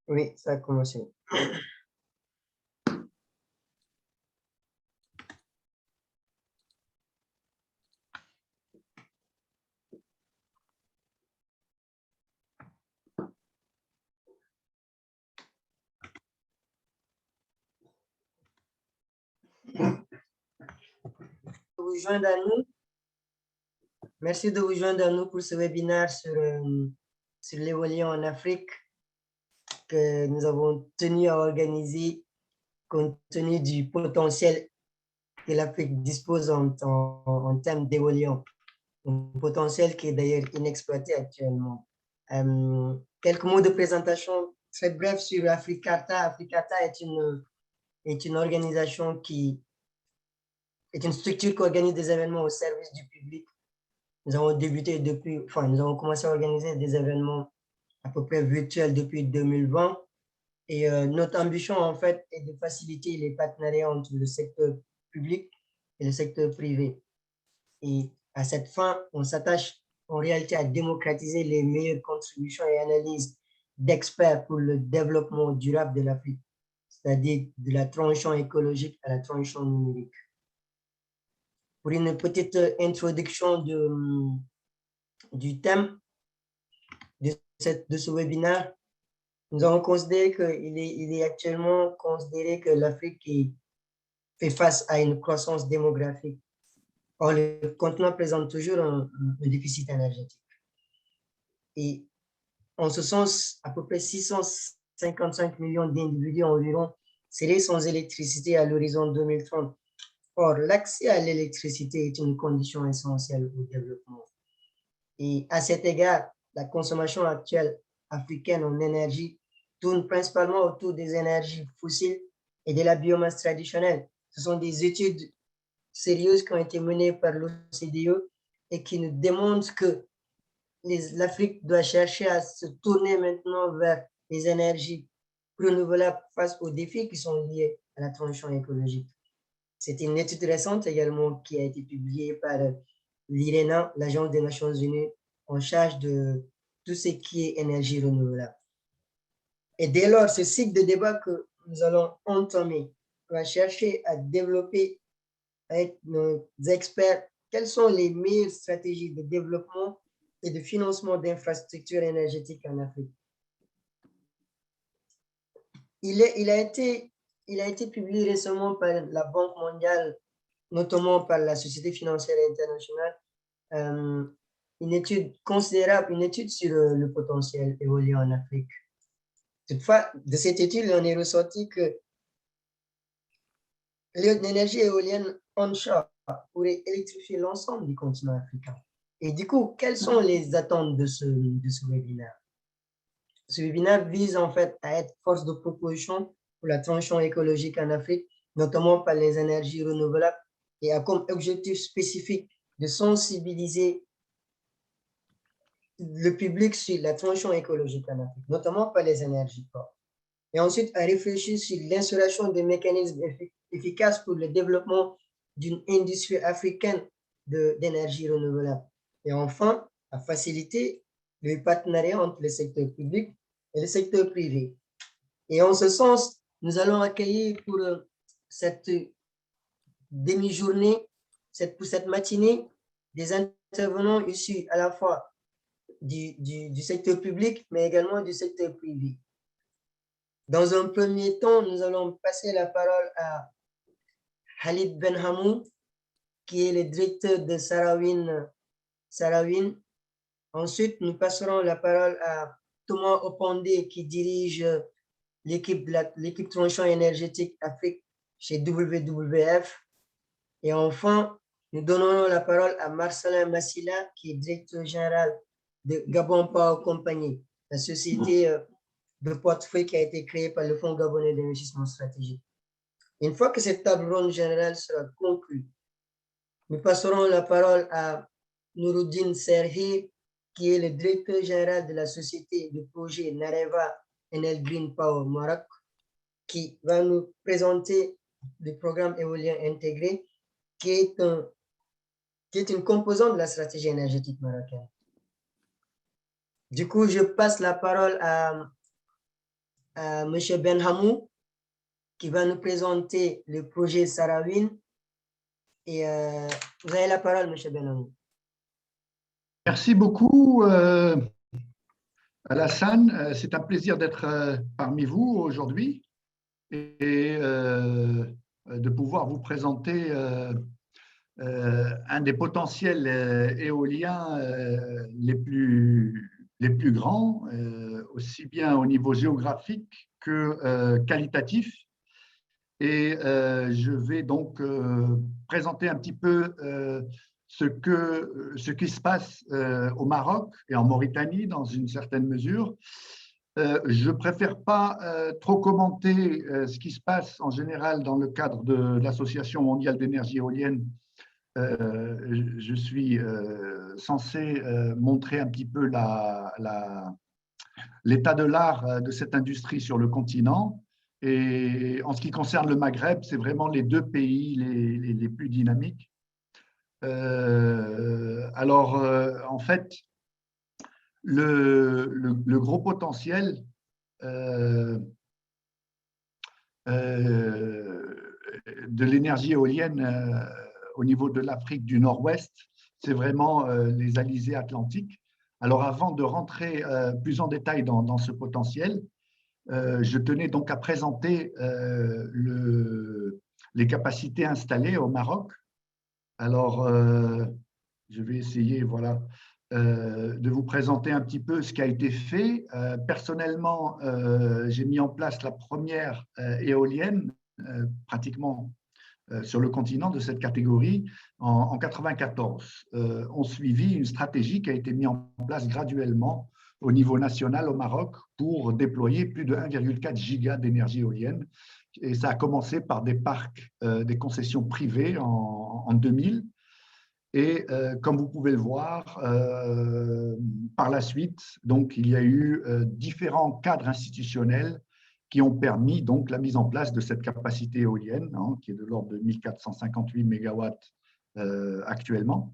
Oui, ça a commencé. Vous joindre à nous. Merci de vous joindre à nous pour ce webinaire sur l'éolien en Afrique que nous avons tenu à organiser compte tenu du potentiel que l'Afrique dispose en termes d'éolien, un potentiel qui est d'ailleurs inexploité actuellement. Quelques mots de présentation très bref sur Africata. Africata est une organisation est une structure qui organise des événements au service du public. Nous avons nous avons commencé à organiser des événements à peu près virtuels depuis 2020. Et notre ambition, en fait, est de faciliter les partenariats entre le secteur public et le secteur privé. Et à cette fin, on s'attache en réalité à démocratiser les meilleures contributions et analyses d'experts pour le développement durable de l'Afrique, c'est-à-dire de la transition écologique à la transition numérique. Pour une petite introduction du thème de ce webinaire, nous avons considéré qu'il est actuellement considéré que l'Afrique fait face à une croissance démographique. Or, le continent présente toujours un déficit énergétique. Et en ce sens, à peu près 655 millions d'individus environ seraient sans électricité à l'horizon 2030. Or, l'accès à l'électricité est une condition essentielle au développement. Et à cet égard, la consommation actuelle africaine en énergie tourne principalement autour des énergies fossiles et de la biomasse traditionnelle. Ce sont des études sérieuses qui ont été menées par l'OCDE et qui nous démontrent que l'Afrique doit chercher à se tourner maintenant vers les énergies renouvelables face aux défis qui sont liés à la transition écologique. C'est une étude récente également qui a été publiée par l'IRENA, l'Agence des Nations Unies en charge de tout ce qui est énergie renouvelable. Et dès lors, ce cycle de débat que nous allons entamer va chercher à développer avec nos experts quelles sont les meilleures stratégies de développement et de financement d'infrastructures énergétiques en Afrique. Il a été publié récemment par la Banque mondiale, notamment par la Société financière internationale, une étude considérable, une étude sur le potentiel éolien en Afrique. Toutefois, de cette étude, on est ressorti que l'énergie éolienne onshore pourrait électrifier l'ensemble du continent africain. Et du coup, quelles sont les attentes de ce webinaire? Ce webinaire vise en fait à être force de proposition pour la transition écologique en Afrique, notamment par les énergies renouvelables, et a comme objectif spécifique de sensibiliser le public sur la transition écologique en Afrique, notamment par les énergies propres. Et ensuite, à réfléchir sur l'installation des mécanismes efficaces pour le développement d'une industrie africaine d'énergie renouvelable. Et enfin, à faciliter le partenariat entre le secteur public et le secteur privé. Et en ce sens, nous allons accueillir pour cette demi-journée, pour cette matinée, des intervenants issus à la fois du secteur public, mais également du secteur privé. Dans un premier temps, nous allons passer la parole à Khalid Benhamou, qui est le directeur de Sarawin. Ensuite, nous passerons la parole à Thomas Opandé, qui dirige l'équipe transition énergétique Afrique chez WWF. Et enfin, nous donnerons la parole à Marcelin Massila, qui est directeur général de Gabon Power Company, la société de portefeuille qui a été créée par le Fonds gabonais d'investissement stratégique. Une fois que cette table ronde générale sera conclue, nous passerons la parole à Nouruddin Serhi, qui est le directeur général de la société de projet Nareva Enel Green Power Maroc, qui va nous présenter le programme éolien intégré, qui est une composante de la stratégie énergétique marocaine. Du coup, je passe la parole à M. Benhamou, qui va nous présenter le projet Sarawin. Et vous avez la parole, M. Benhamou. Merci beaucoup, Alassane. C'est un plaisir d'être parmi vous aujourd'hui et de pouvoir vous présenter un des potentiels éoliens les plus grands, aussi bien au niveau géographique que qualitatif. Et je vais donc présenter un petit peu ce qui se passe au Maroc et en Mauritanie dans une certaine mesure. Je ne préfère pas trop commenter ce qui se passe en général dans le cadre de l'Association mondiale d'énergie éolienne. Je suis censé montrer un petit peu l'état de l'art de cette industrie sur le continent. Et en ce qui concerne le Maghreb, c'est vraiment les deux pays les plus dynamiques. En fait, le gros potentiel de l'énergie éolienne au niveau de l'Afrique du Nord-Ouest, c'est vraiment les alizés atlantiques. Alors, avant de rentrer plus en détail dans ce potentiel, je tenais donc à présenter les capacités installées au Maroc. Alors, je vais essayer de vous présenter un petit peu ce qui a été fait. Personnellement, j'ai mis en place la première éolienne pratiquement sur le continent de cette catégorie en 1994. On suivit une stratégie qui a été mise en place graduellement au niveau national au Maroc pour déployer plus de 1,4 giga d'énergie éolienne. Et ça a commencé par des parcs, des concessions privées en 2000. Et comme vous pouvez le voir, par la suite, donc, il y a eu différents cadres institutionnels qui ont permis donc la mise en place de cette capacité éolienne, qui est de l'ordre de 1458 mégawatts actuellement.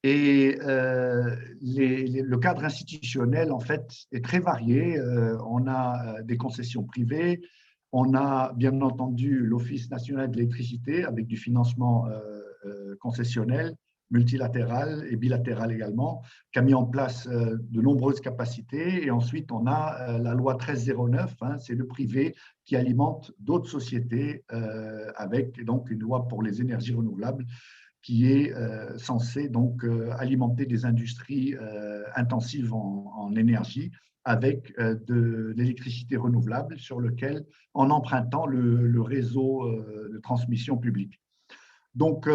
Et le cadre institutionnel, en fait, est très varié. On a des concessions privées, on a bien entendu l'Office national de l'électricité avec du financement concessionnel, multilatéral et bilatéral également, qui a mis en place de nombreuses capacités. Et ensuite, on a la loi 1309, c'est le privé qui alimente d'autres sociétés avec donc une loi pour les énergies renouvelables qui est censé donc alimenter des industries intensives en énergie avec de l'électricité renouvelable sur lequel, en empruntant le réseau de transmission publique. Donc,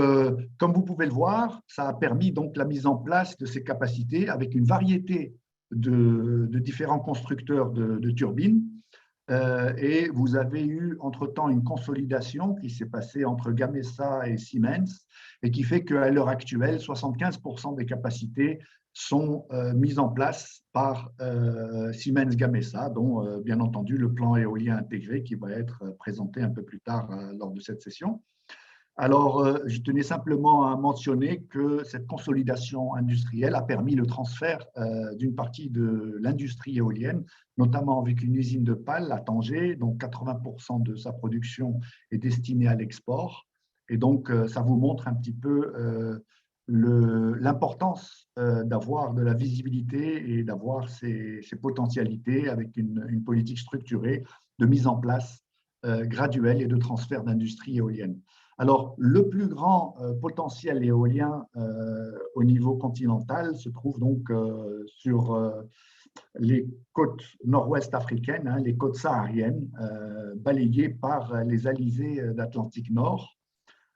comme vous pouvez le voir, ça a permis donc la mise en place de ces capacités avec une variété de différents constructeurs de turbines. Et vous avez eu entre-temps une consolidation qui s'est passée entre Gamesa et Siemens et qui fait qu'à l'heure actuelle, 75% des capacités sont mises en place par Siemens Gamesa, dont bien entendu le plan éolien intégré qui va être présenté un peu plus tard lors de cette session. Alors, je tenais simplement à mentionner que cette consolidation industrielle a permis le transfert d'une partie de l'industrie éolienne, notamment avec une usine de pales à Tanger, dont 80% de sa production est destinée à l'export. Et donc, ça vous montre un petit peu l'importance d'avoir de la visibilité et d'avoir ces potentialités avec une politique structurée de mise en place graduelle et de transfert d'industrie éolienne. Alors, le plus grand potentiel éolien au niveau continental se trouve donc sur les côtes nord-ouest africaines, les côtes sahariennes, balayées par les alizés d'Atlantique Nord.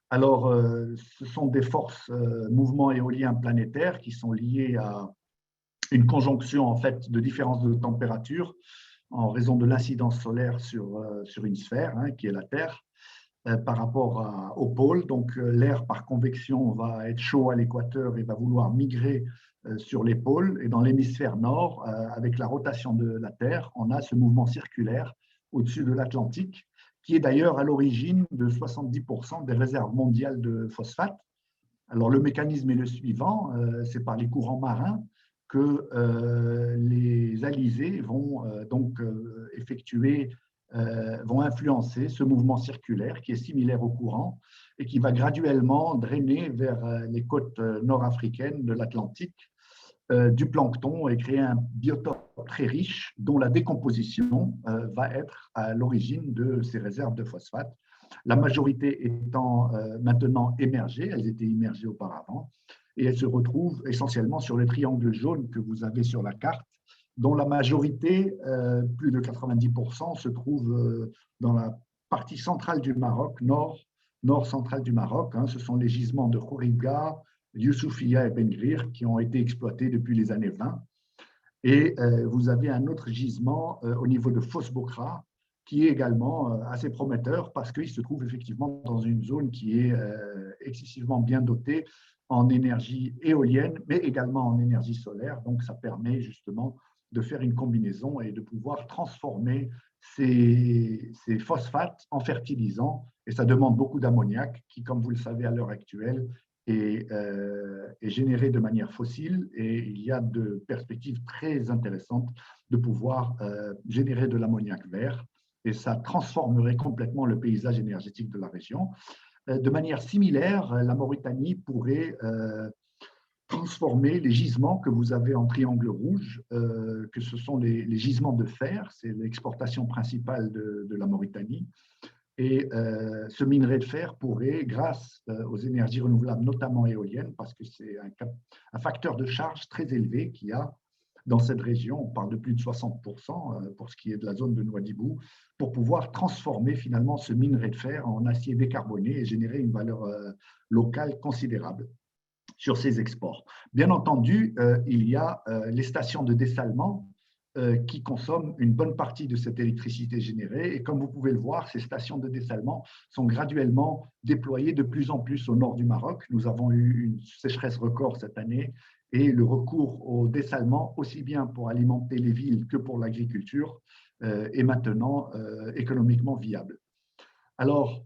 Alors, ce sont des forces mouvements éoliens planétaires qui sont liées à une conjonction en fait de différences de température en raison de l'incidence solaire sur une sphère, qui est la Terre, par rapport au pôle. Donc, l'air par convection va être chaud à l'équateur et va vouloir migrer sur les pôles. Et dans l'hémisphère nord, avec la rotation de la Terre, on a ce mouvement circulaire au-dessus de l'Atlantique, qui est d'ailleurs à l'origine de 70% des réserves mondiales de phosphate. Alors, le mécanisme est le suivant, c'est par les courants marins que les alizés vont vont influencer ce mouvement circulaire qui est similaire au courant et qui va graduellement drainer vers les côtes nord-africaines de l'Atlantique du plancton et créer un biotope très riche dont la décomposition va être à l'origine de ces réserves de phosphate. La majorité étant maintenant émergées, elles étaient immergées auparavant, et elles se retrouvent essentiellement sur le triangle jaune que vous avez sur la carte, dont la majorité, plus de 90%, se trouve dans la partie centrale du Maroc, nord-centrale du Maroc. Ce sont les gisements de Khouribga, Youssoufia et Ben Grir qui ont été exploités depuis les années 20. Et vous avez un autre gisement au niveau de Fos Bokra qui est également assez prometteur parce qu'il se trouve effectivement dans une zone qui est excessivement bien dotée en énergie éolienne, mais également en énergie solaire. Donc, ça permet justement de faire une combinaison et de pouvoir transformer ces phosphates en fertilisants. Et ça demande beaucoup d'ammoniac qui, comme vous le savez à l'heure actuelle, est généré de manière fossile, et il y a de perspectives très intéressantes de pouvoir générer de l'ammoniac vert, et ça transformerait complètement le paysage énergétique de la région. De manière similaire, la Mauritanie pourrait transformer les gisements que vous avez en triangle rouge, que ce sont les gisements de fer, c'est l'exportation principale de la Mauritanie. Et ce minerai de fer pourrait, grâce aux énergies renouvelables, notamment éoliennes, parce que c'est un facteur de charge très élevé qu'il y a dans cette région, on parle de plus de 60% pour ce qui est de la zone de Nouadhibou, pour pouvoir transformer finalement ce minerai de fer en acier décarboné et générer une valeur locale considérable sur ces exports. Bien entendu, il y a les stations de dessalement qui consomment une bonne partie de cette électricité générée. Et comme vous pouvez le voir, ces stations de dessalement sont graduellement déployées de plus en plus au nord du Maroc. Nous avons eu une sécheresse record cette année et le recours au dessalement, aussi bien pour alimenter les villes que pour l'agriculture, est maintenant économiquement viable. Alors,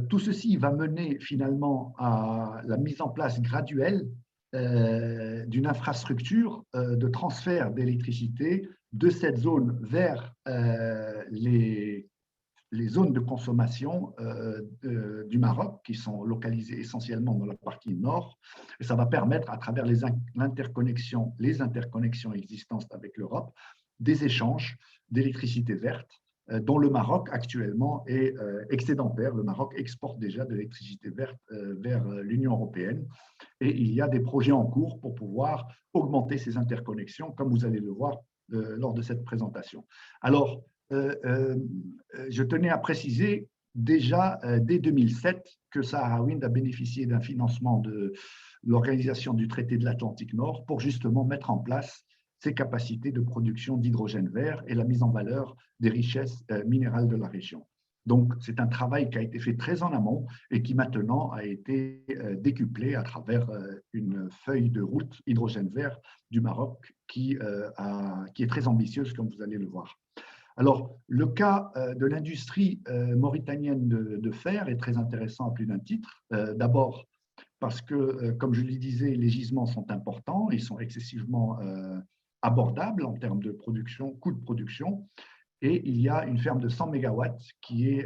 tout ceci va mener finalement à la mise en place graduelle d'une infrastructure de transfert d'électricité de cette zone vers les zones de consommation du Maroc, qui sont localisées essentiellement dans la partie nord. Et ça va permettre, à travers les interconnexions existantes avec l'Europe, des échanges d'électricité verte dont le Maroc actuellement est excédentaire. Le Maroc exporte déjà de l'électricité verte vers l'Union européenne, et il y a des projets en cours pour pouvoir augmenter ces interconnexions, comme vous allez le voir lors de cette présentation. Alors, je tenais à préciser déjà dès 2007 que Sahrawind a bénéficié d'un financement de l'Organisation du traité de l'Atlantique Nord pour justement mettre en place ses capacités de production d'hydrogène vert et la mise en valeur des richesses minérales de la région. Donc, c'est un travail qui a été fait très en amont et qui maintenant a été décuplé à travers une feuille de route hydrogène vert du Maroc qui est très ambitieuse, comme vous allez le voir. Alors, le cas de l'industrie mauritanienne de fer est très intéressant à plus d'un titre. D'abord, parce que, comme je le disais, les gisements sont importants, ils sont excessivement abordables en termes de production, coût de production, et il y a une ferme de 100 MW qui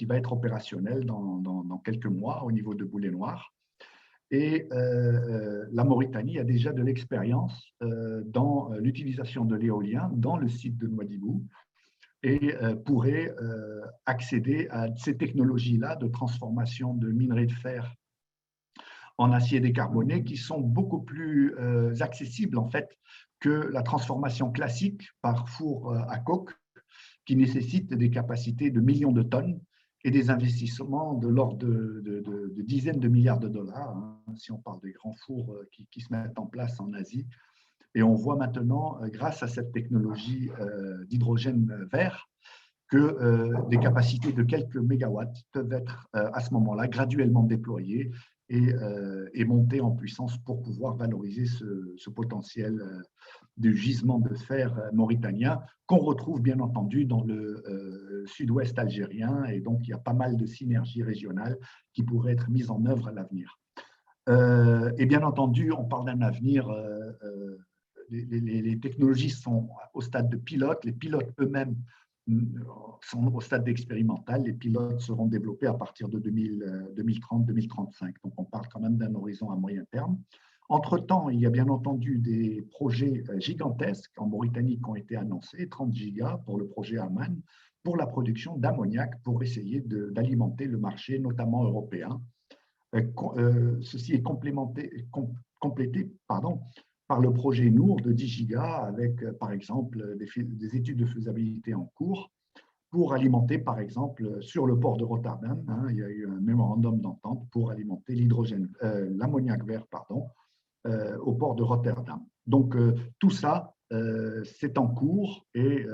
va être opérationnelle dans quelques mois au niveau de Boulet-Noir. Et la Mauritanie a déjà de l'expérience dans l'utilisation de l'éolien dans le site de Nouadhibou, et pourrait accéder à ces technologies-là de transformation de minerais de fer en acier décarboné qui sont beaucoup plus accessibles en fait que la transformation classique par four à coke qui nécessite des capacités de millions de tonnes et des investissements de l'ordre de dizaines de milliards de dollars, si on parle des grands fours qui se mettent en place en Asie. Et on voit maintenant, grâce à cette technologie d'hydrogène vert, que des capacités de quelques mégawatts peuvent être à ce moment-là graduellement déployées et monter en puissance pour pouvoir valoriser ce potentiel de gisement de fer mauritanien qu'on retrouve bien entendu dans le sud-ouest algérien. Et donc, il y a pas mal de synergies régionales qui pourraient être mises en œuvre à l'avenir. Et bien entendu, on parle d'un avenir les technologies sont au stade de pilote. Les pilotes eux-mêmes sont au stade d'expérimental. Les pilotes seront développés à partir de 2030-2035. Donc, on parle quand même d'un horizon à moyen terme. Entre-temps, il y a bien entendu des projets gigantesques en Mauritanie qui ont été annoncés, 30 gigas pour le projet Aman, pour la production d'ammoniac pour essayer d'alimenter le marché, notamment européen. Ceci est complété par le projet Nour de 10 gigas avec, par exemple, des études de faisabilité en cours pour alimenter, par exemple, sur le port de Rotterdam, il y a eu un mémorandum d'entente pour alimenter l'ammoniac vert, au port de Rotterdam. Donc, tout ça, c'est en cours et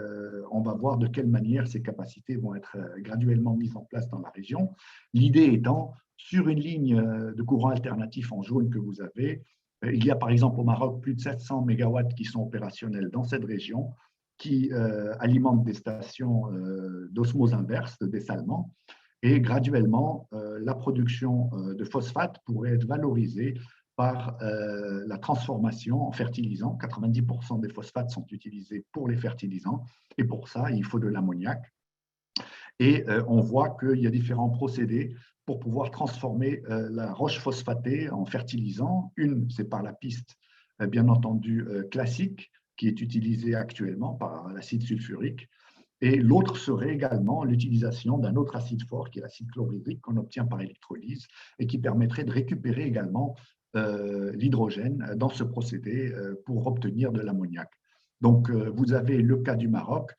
on va voir de quelle manière ces capacités vont être graduellement mises en place dans la région. L'idée étant, sur une ligne de courant alternatif en jaune que vous avez, il y a par exemple au Maroc plus de 700 mégawatts qui sont opérationnels dans cette région, qui alimentent des stations d'osmose inverse, de dessalement, et graduellement, la production de phosphate pourrait être valorisée par la transformation en fertilisants. 90% des phosphates sont utilisés pour les fertilisants, et pour ça, il faut de l'ammoniac. Et on voit qu'il y a différents procédés pour pouvoir transformer la roche phosphatée en fertilisant. Une, c'est par la piste, bien entendu, classique, qui est utilisée actuellement par l'acide sulfurique. Et l'autre serait également l'utilisation d'un autre acide fort, qui est l'acide chlorhydrique, qu'on obtient par électrolyse et qui permettrait de récupérer également l'hydrogène dans ce procédé pour obtenir de l'ammoniac. Donc, vous avez le cas du Maroc,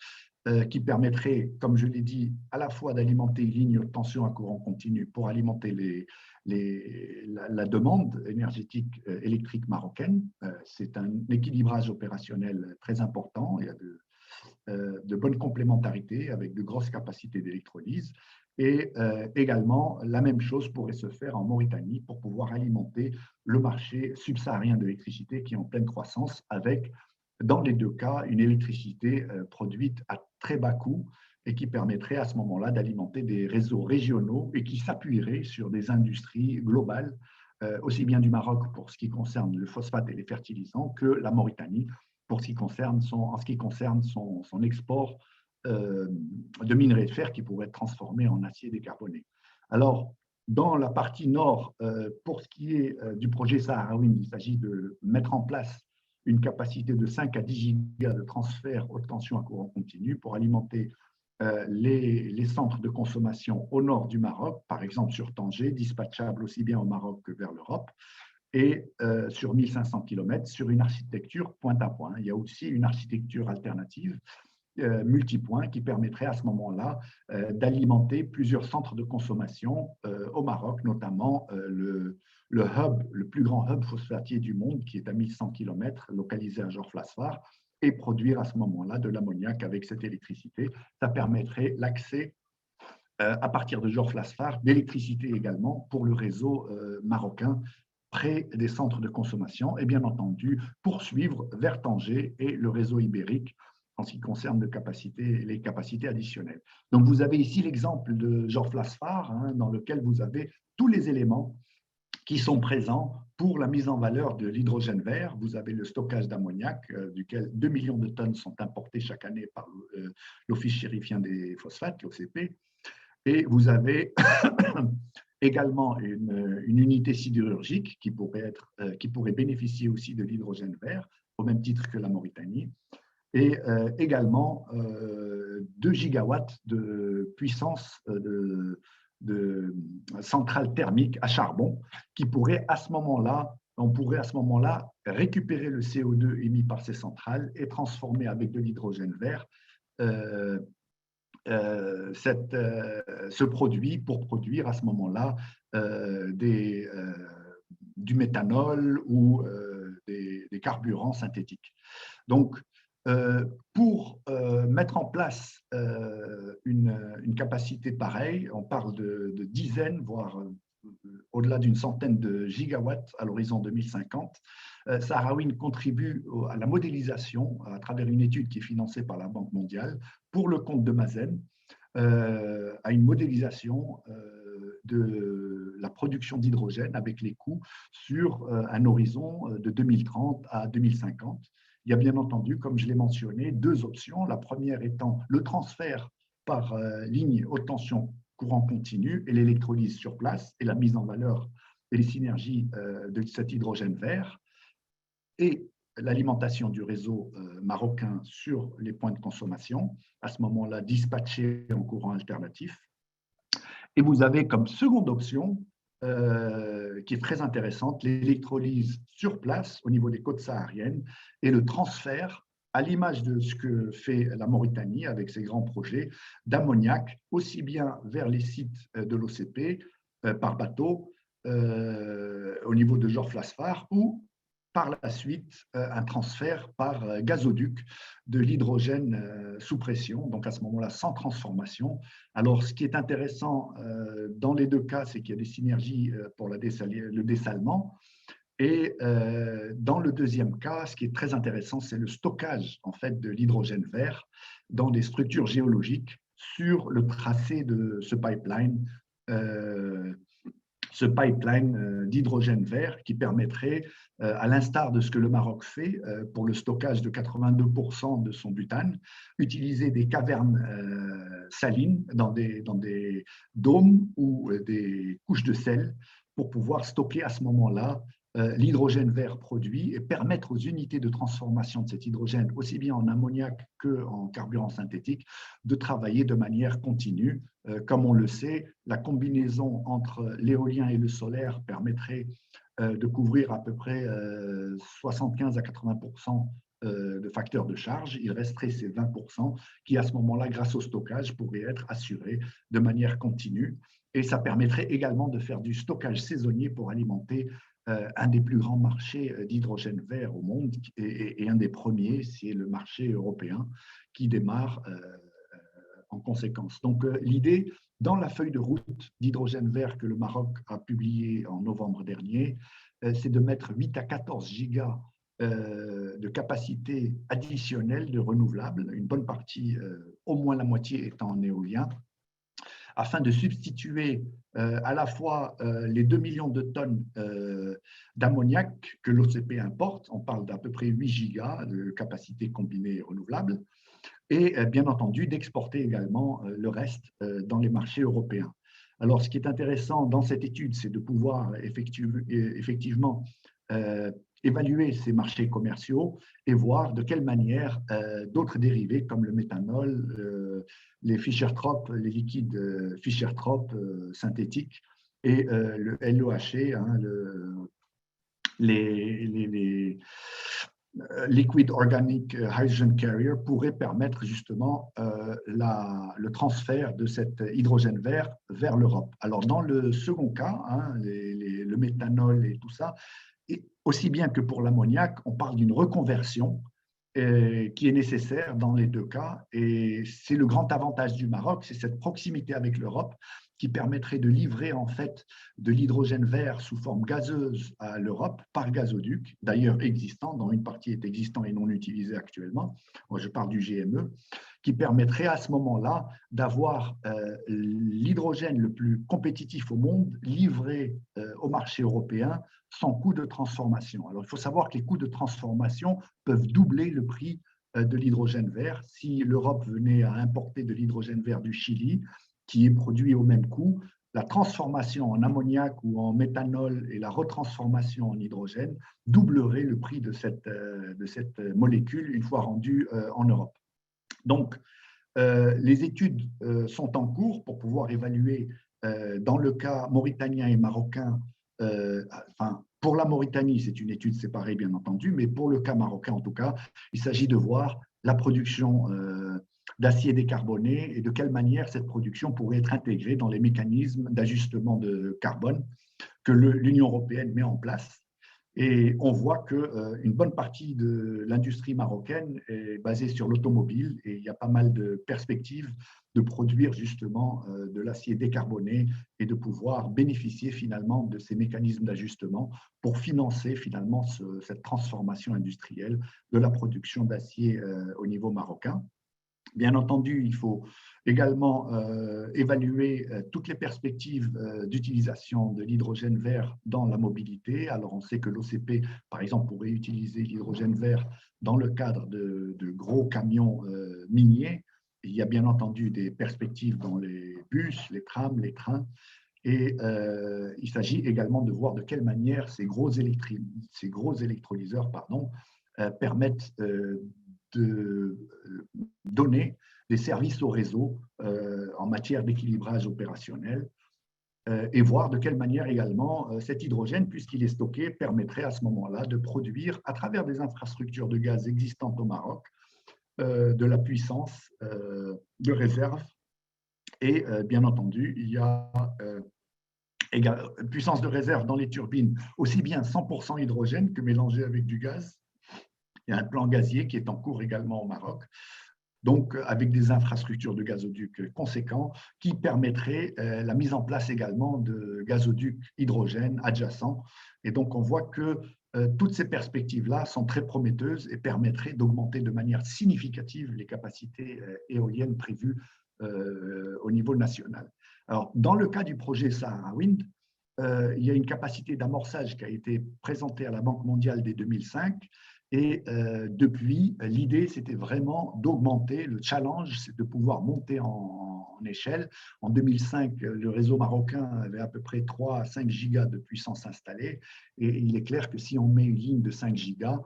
qui permettrait, comme je l'ai dit, à la fois d'alimenter une ligne de tension à courant continu pour alimenter la demande énergétique électrique marocaine. C'est un équilibrage opérationnel très important. Il y a de bonnes complémentarités avec de grosses capacités d'électrolyse. Et également, la même chose pourrait se faire en Mauritanie pour pouvoir alimenter le marché subsaharien de l'électricité qui est en pleine croissance avec, dans les deux cas, une électricité produite à très bas coût et qui permettrait à ce moment-là d'alimenter des réseaux régionaux et qui s'appuierait sur des industries globales, aussi bien du Maroc pour ce qui concerne le phosphate et les fertilisants que la Mauritanie pour ce qui concerne son export de minerais de fer qui pourraient être transformés en acier décarboné. Alors, dans la partie nord, pour ce qui est du projet Saharawin, il s'agit de mettre en place une capacité de 5 à 10 gigas de transfert haute tension à courant continu pour alimenter les centres de consommation au nord du Maroc, par exemple sur Tanger, dispatchable aussi bien au Maroc que vers l'Europe, et sur 1500 km, sur une architecture point à point. Il y a aussi une architecture alternative multipoint qui permettrait à ce moment-là d'alimenter plusieurs centres de consommation au Maroc, notamment le hub, le plus grand hub phosphatier du monde qui est à 1100 km, localisé à Jorf-Lasfar, et produire à ce moment-là de l'ammoniac avec cette électricité. Ça permettrait l'accès à partir de Jorf-Lasfar d'électricité également pour le réseau marocain près des centres de consommation et bien entendu poursuivre vers Tanger et le réseau ibérique en ce qui concerne les capacités additionnelles. Donc, vous avez ici l'exemple de Jorf-Lasfar, dans lequel vous avez tous les éléments qui sont présents pour la mise en valeur de l'hydrogène vert. Vous avez le stockage d'ammoniac, duquel 2 millions de tonnes sont importées chaque année par l'Office chérifien des phosphates, l'OCP. Et vous avez également une unité sidérurgique qui pourrait bénéficier aussi de l'hydrogène vert, au même titre que la Mauritanie. Et également 2 gigawatts de puissance de centrales thermiques à charbon qui pourraient à ce moment-là, récupérer le CO2 émis par ces centrales et transformer avec de l'hydrogène vert ce produit pour produire à ce moment-là du méthanol ou des carburants synthétiques. Donc, pour mettre en place une capacité pareille, on parle de dizaines, voire au-delà d'une centaine de gigawatts à l'horizon 2050. Saharawin contribue à la modélisation à travers une étude qui est financée par la Banque mondiale pour le compte de Mazen, à une modélisation de la production d'hydrogène avec les coûts sur un horizon de 2030 à 2050. il y a bien entendu, comme je l'ai mentionné, deux options. La première étant le transfert par ligne haute tension courant continu et l'électrolyse sur place et la mise en valeur et les synergies de cet hydrogène vert et l'alimentation du réseau marocain sur les points de consommation, à ce moment-là dispatchés en courant alternatif. Et vous avez comme seconde option, qui est très intéressante, l'électrolyse sur place au niveau des côtes sahariennes et le transfert, à l'image de ce que fait la Mauritanie avec ses grands projets, d'ammoniac, aussi bien vers les sites de l'OCP par bateau au niveau de Jorf-Lasfar ou par la suite un transfert par gazoduc de l'hydrogène sous pression, donc à ce moment-là sans transformation. Alors, ce qui est intéressant dans les deux cas, c'est qu'il y a des synergies pour le dessalement. Et dans le deuxième cas, ce qui est très intéressant, c'est le stockage en fait, de l'hydrogène vert dans des structures géologiques sur le tracé de ce pipeline d'hydrogène vert qui permettrait, à l'instar de ce que le Maroc fait pour le stockage de 82% de son butane, utiliser des cavernes salines dans des dômes ou des couches de sel pour pouvoir stocker à ce moment-là l'hydrogène vert produit et permettre aux unités de transformation de cet hydrogène, aussi bien en ammoniac qu'en carburant synthétique, de travailler de manière continue. Comme on le sait, la combinaison entre l'éolien et le solaire permettrait de couvrir à peu près 75 à 80% de facteurs de charge. Il resterait ces 20% qui, à ce moment-là, grâce au stockage, pourraient être assurés de manière continue. Et ça permettrait également de faire du stockage saisonnier pour alimenter un des plus grands marchés d'hydrogène vert au monde et un des premiers, c'est le marché européen qui démarre en conséquence. Donc, l'idée, dans la feuille de route d'hydrogène vert que le Maroc a publiée en novembre dernier, c'est de mettre 8 à 14 gigas de capacité additionnelle de renouvelables, une bonne partie, au moins la moitié étant en éolien, afin de substituer à la fois les 2 millions de tonnes d'ammoniac que l'OCP importe, on parle d'à peu près 8 gigas de capacité combinée renouvelable, et bien entendu d'exporter également le reste dans les marchés européens. Alors, ce qui est intéressant dans cette étude, c'est de pouvoir effectivement évaluer ces marchés commerciaux et voir de quelle manière d'autres dérivés comme le méthanol, les Fischer-Tropsch, les liquides Fischer-Tropsch synthétiques et le LOHC, hein, les Liquid Organic Hydrogen Carrier pourrait permettre justement le transfert de cet hydrogène vert vers l'Europe. Alors, dans le second cas, hein, le méthanol et tout ça, et aussi bien que pour l'ammoniac, on parle d'une reconversion qui est nécessaire dans les deux cas. Et c'est le grand avantage du Maroc, c'est cette proximité avec l'Europe qui permettrait de livrer en fait de l'hydrogène vert sous forme gazeuse à l'Europe par gazoduc, d'ailleurs existant, dont une partie est existant et non utilisée actuellement. Moi, je parle du GME, qui permettrait à ce moment-là d'avoir l'hydrogène le plus compétitif au monde livré au marché européen sans coût de transformation. Alors, il faut savoir que les coûts de transformation peuvent doubler le prix de l'hydrogène vert. Si l'Europe venait à importer de l'hydrogène vert du Chili, qui est produit au même coût, la transformation en ammoniac ou en méthanol et la retransformation en hydrogène doublerait le prix de cette molécule une fois rendue en Europe. Donc, les études sont en cours pour pouvoir évaluer, dans le cas mauritanien et marocain, pour la Mauritanie, c'est une étude séparée, bien entendu, mais pour le cas marocain, en tout cas, il s'agit de voir la production d'acier décarboné et de quelle manière cette production pourrait être intégrée dans les mécanismes d'ajustement de carbone que l'Union européenne met en place. Et on voit qu'une bonne partie de l'industrie marocaine est basée sur l'automobile et il y a pas mal de perspectives de produire justement de l'acier décarboné et de pouvoir bénéficier finalement de ces mécanismes d'ajustement pour financer finalement cette transformation industrielle de la production d'acier au niveau marocain. Bien entendu, il faut également évaluer toutes les perspectives d'utilisation de l'hydrogène vert dans la mobilité. Alors, on sait que l'OCP, par exemple, pourrait utiliser l'hydrogène vert dans le cadre de gros camions miniers. Il y a bien entendu des perspectives dans les bus, les trams, les trains. Et il s'agit également de voir de quelle manière ces gros électrolyseurs permettent de donner des services au réseau en matière d'équilibrage opérationnel et voir de quelle manière également cet hydrogène, puisqu'il est stocké, permettrait à ce moment-là de produire, à travers des infrastructures de gaz existantes au Maroc, de la puissance de réserve. Et bien entendu, il y a puissance de réserve dans les turbines, aussi bien 100% hydrogène que mélangé avec du gaz. Il y a un plan gazier qui est en cours également au Maroc, donc avec des infrastructures de gazoducs conséquents qui permettraient la mise en place également de gazoducs hydrogène adjacents. Et donc, on voit que toutes ces perspectives-là sont très prometteuses et permettraient d'augmenter de manière significative les capacités éoliennes prévues au niveau national. Alors, dans le cas du projet Sahara Wind, il y a une capacité d'amorçage qui a été présentée à la Banque mondiale dès 2005. Et depuis, l'idée, c'était vraiment d'augmenter le challenge, c'est de pouvoir monter en échelle. En 2005, le réseau marocain avait à peu près 3 à 5 gigas de puissance installée. Et il est clair que si on met une ligne de 5 gigas,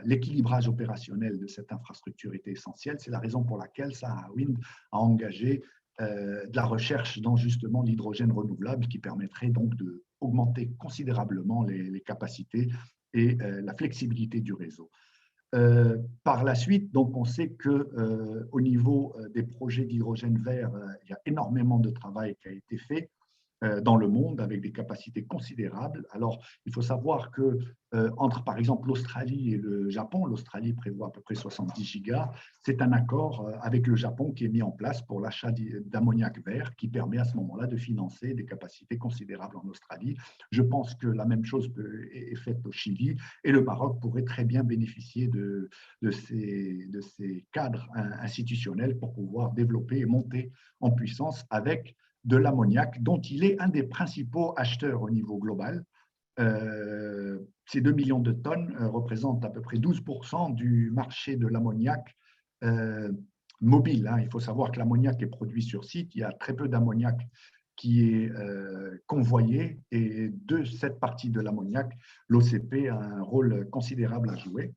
l'équilibrage opérationnel de cette infrastructure était essentiel. C'est la raison pour laquelle Sahara Wind a engagé de la recherche dans justement l'hydrogène renouvelable qui permettrait donc d'augmenter considérablement les capacités et la flexibilité du réseau. Par la suite, donc, on sait qu'au niveau des projets d'hydrogène vert, il y a énormément de travail qui a été fait dans le monde avec des capacités considérables. Alors, il faut savoir que entre, par exemple, l'Australie et le Japon, l'Australie prévoit à peu près 70 gigas, c'est un accord avec le Japon qui est mis en place pour l'achat d'ammoniac vert qui permet à ce moment-là de financer des capacités considérables en Australie. Je pense que la même chose est faite au Chili et le Maroc pourrait très bien bénéficier de ces cadres institutionnels pour pouvoir développer et monter en puissance avec de l'ammoniac, dont il est un des principaux acheteurs au niveau global. Ces 2 millions de tonnes représentent à peu près 12% du marché de l'ammoniac mobile. Il faut savoir que l'ammoniac est produit sur site. Il y a très peu d'ammoniac qui est convoyé et de cette partie de l'ammoniac, l'OCP a un rôle considérable à jouer.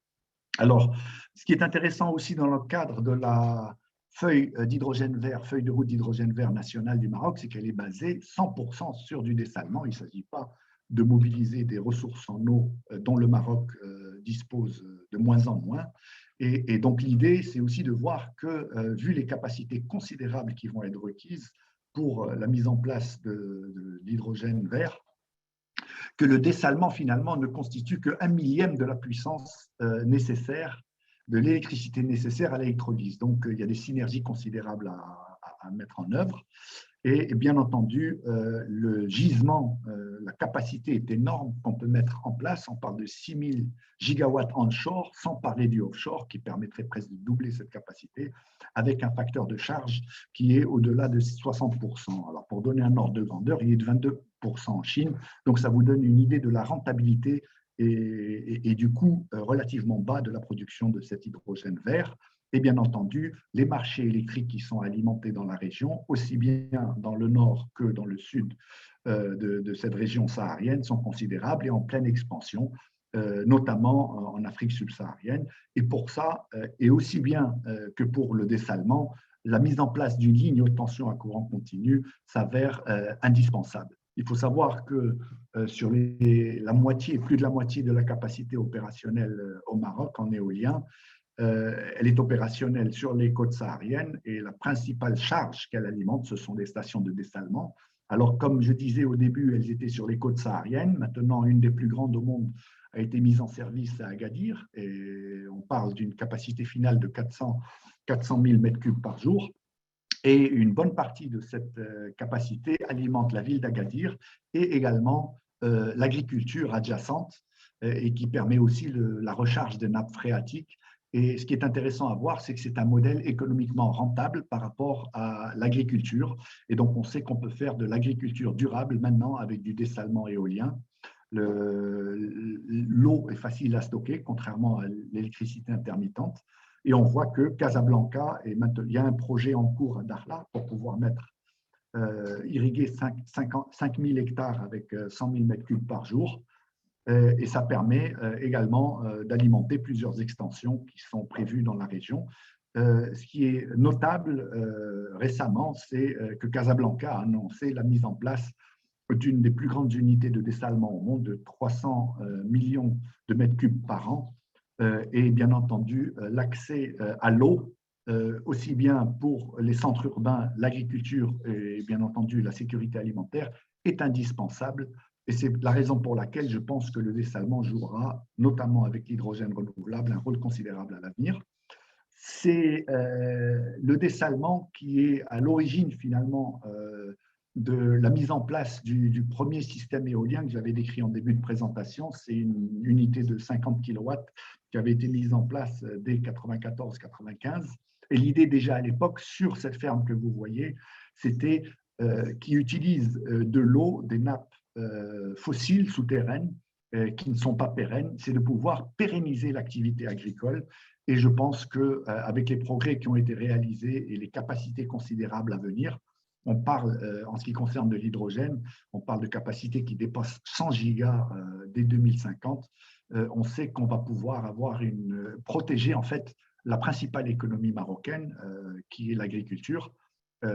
Alors, ce qui est intéressant aussi dans le cadre de la feuille d'hydrogène vert, feuille de route d'hydrogène vert nationale du Maroc, c'est qu'elle est basée 100% sur du dessalement. Il ne s'agit pas de mobiliser des ressources en eau dont le Maroc dispose de moins en moins. Et donc l'idée, c'est aussi de voir que, vu les capacités considérables qui vont être requises pour la mise en place de l'hydrogène vert, que le dessalement finalement ne constitue qu'un millième de la puissance nécessaire, de l'électricité nécessaire à l'électrolyse. Donc, il y a des synergies considérables à mettre en œuvre. Et bien entendu, le gisement, la capacité est énorme qu'on peut mettre en place. On parle de 6000 gigawatts onshore, sans parler du offshore, qui permettrait presque de doubler cette capacité, avec un facteur de charge qui est au-delà de 60%. Alors, pour donner un ordre de grandeur, il est de 22% en Chine. Donc, ça vous donne une idée de la rentabilité et du coût relativement bas de la production de cet hydrogène vert. Et bien entendu, les marchés électriques qui sont alimentés dans la région, aussi bien dans le nord que dans le sud de cette région saharienne, sont considérables et en pleine expansion, notamment en Afrique subsaharienne. Et pour ça, et aussi bien que pour le dessalement, la mise en place d'une ligne haute tension à courant continu s'avère indispensable. Il faut savoir que sur plus de la moitié de la capacité opérationnelle au Maroc en éolien, elle est opérationnelle sur les côtes sahariennes et la principale charge qu'elle alimente, ce sont des stations de dessalement. Alors, comme je disais au début, elles étaient sur les côtes sahariennes. Maintenant, une des plus grandes au monde a été mise en service à Agadir et on parle d'une capacité finale de 400 000 m3 par jour. Et une bonne partie de cette capacité alimente la ville d'Agadir et également l'agriculture adjacente et qui permet aussi la recharge des nappes phréatiques Et ce qui est intéressant à voir, c'est que c'est un modèle économiquement rentable par rapport à l'agriculture. Et donc, on sait qu'on peut faire de l'agriculture durable maintenant avec du dessalement éolien. L'eau est facile à stocker, contrairement à l'électricité intermittente. Et on voit que Casablanca, il y a un projet en cours à Dakhla pour pouvoir irriguer 5 000 hectares avec 100 000 mètres cubes par jour. Et ça permet également d'alimenter plusieurs extensions qui sont prévues dans la région. Ce qui est notable récemment, c'est que Casablanca a annoncé la mise en place d'une des plus grandes unités de dessalement au monde, de 300 millions de mètres cubes par an, et bien entendu l'accès à l'eau, aussi bien pour les centres urbains, l'agriculture et bien entendu la sécurité alimentaire, est indispensable. Et c'est la raison pour laquelle je pense que le dessalement jouera, notamment avec l'hydrogène renouvelable, un rôle considérable à l'avenir. C'est le dessalement qui est à l'origine finalement de la mise en place du premier système éolien que j'avais décrit en début de présentation. C'est une unité de 50 kW qui avait été mise en place dès 94-95. Et l'idée déjà à l'époque, sur cette ferme que vous voyez, c'était qu'ils utilisent de l'eau, des nappes fossiles souterraines qui ne sont pas pérennes, c'est de pouvoir pérenniser l'activité agricole. Et je pense qu'avec les progrès qui ont été réalisés et les capacités considérables à venir, on parle, en ce qui concerne de l'hydrogène, on parle de capacités qui dépassent 100 gigas dès 2050. On sait qu'on va pouvoir protéger en fait la principale économie marocaine, qui est l'agriculture,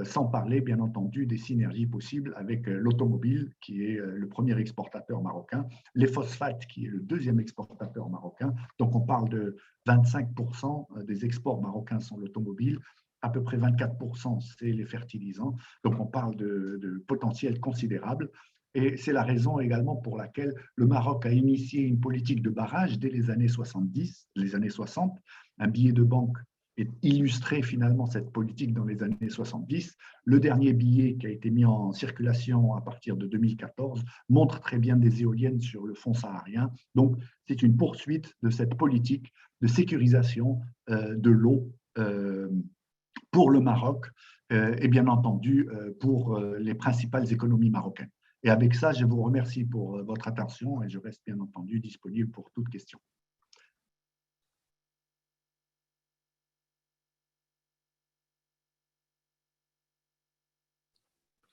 sans parler bien entendu des synergies possibles avec l'automobile, qui est le premier exportateur marocain, les phosphates, qui est le deuxième exportateur marocain. Donc on parle de 25% des exports marocains sont l'automobile, à peu près 24% c'est les fertilisants. Donc on parle de potentiel considérable. Et c'est la raison également pour laquelle le Maroc a initié une politique de barrage dès les années 70, les années 60. Un billet de banque et illustrer finalement cette politique dans les années 70. Le dernier billet qui a été mis en circulation à partir de 2014 montre très bien des éoliennes sur le fond saharien. Donc, c'est une poursuite de cette politique de sécurisation de l'eau pour le Maroc et bien entendu pour les principales économies marocaines. Et avec ça, je vous remercie pour votre attention et je reste bien entendu disponible pour toute question.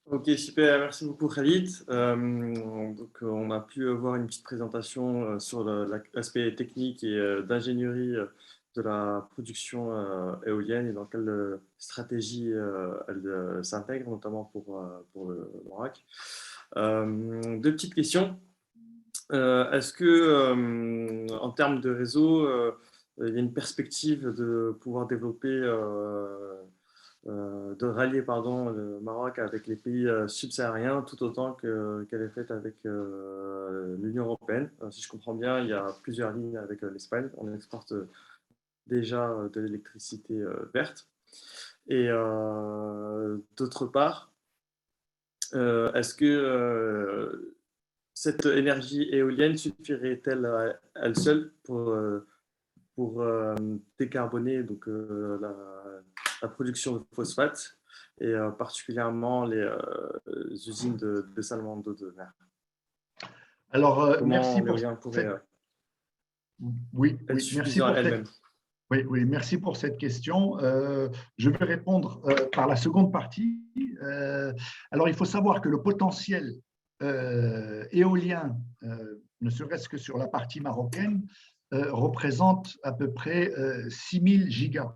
Ok, super, merci beaucoup Khalid. Donc, on a pu voir une petite présentation sur l'aspect technique et d'ingénierie de la production éolienne et dans quelle stratégie elle s'intègre, notamment pour le Maroc. Deux petites questions. Est-ce que, en termes de réseau, il y a une perspective de pouvoir développer de rallier le Maroc avec les pays subsahariens tout autant qu'elle est faite avec l'Union européenne. Si je comprends bien, il y a plusieurs lignes avec l'Espagne. On exporte déjà de l'électricité verte. Et d'autre part, est-ce que cette énergie éolienne suffirait-elle à elle seule pour décarboner donc, la production de phosphate et particulièrement les usines de dessalement d'eau de mer? Alors, merci pour merci pour cette question. Je vais répondre par la seconde partie. Alors, il faut savoir que le potentiel éolien, ne serait-ce que sur la partie marocaine, représente à peu près 6000 gigas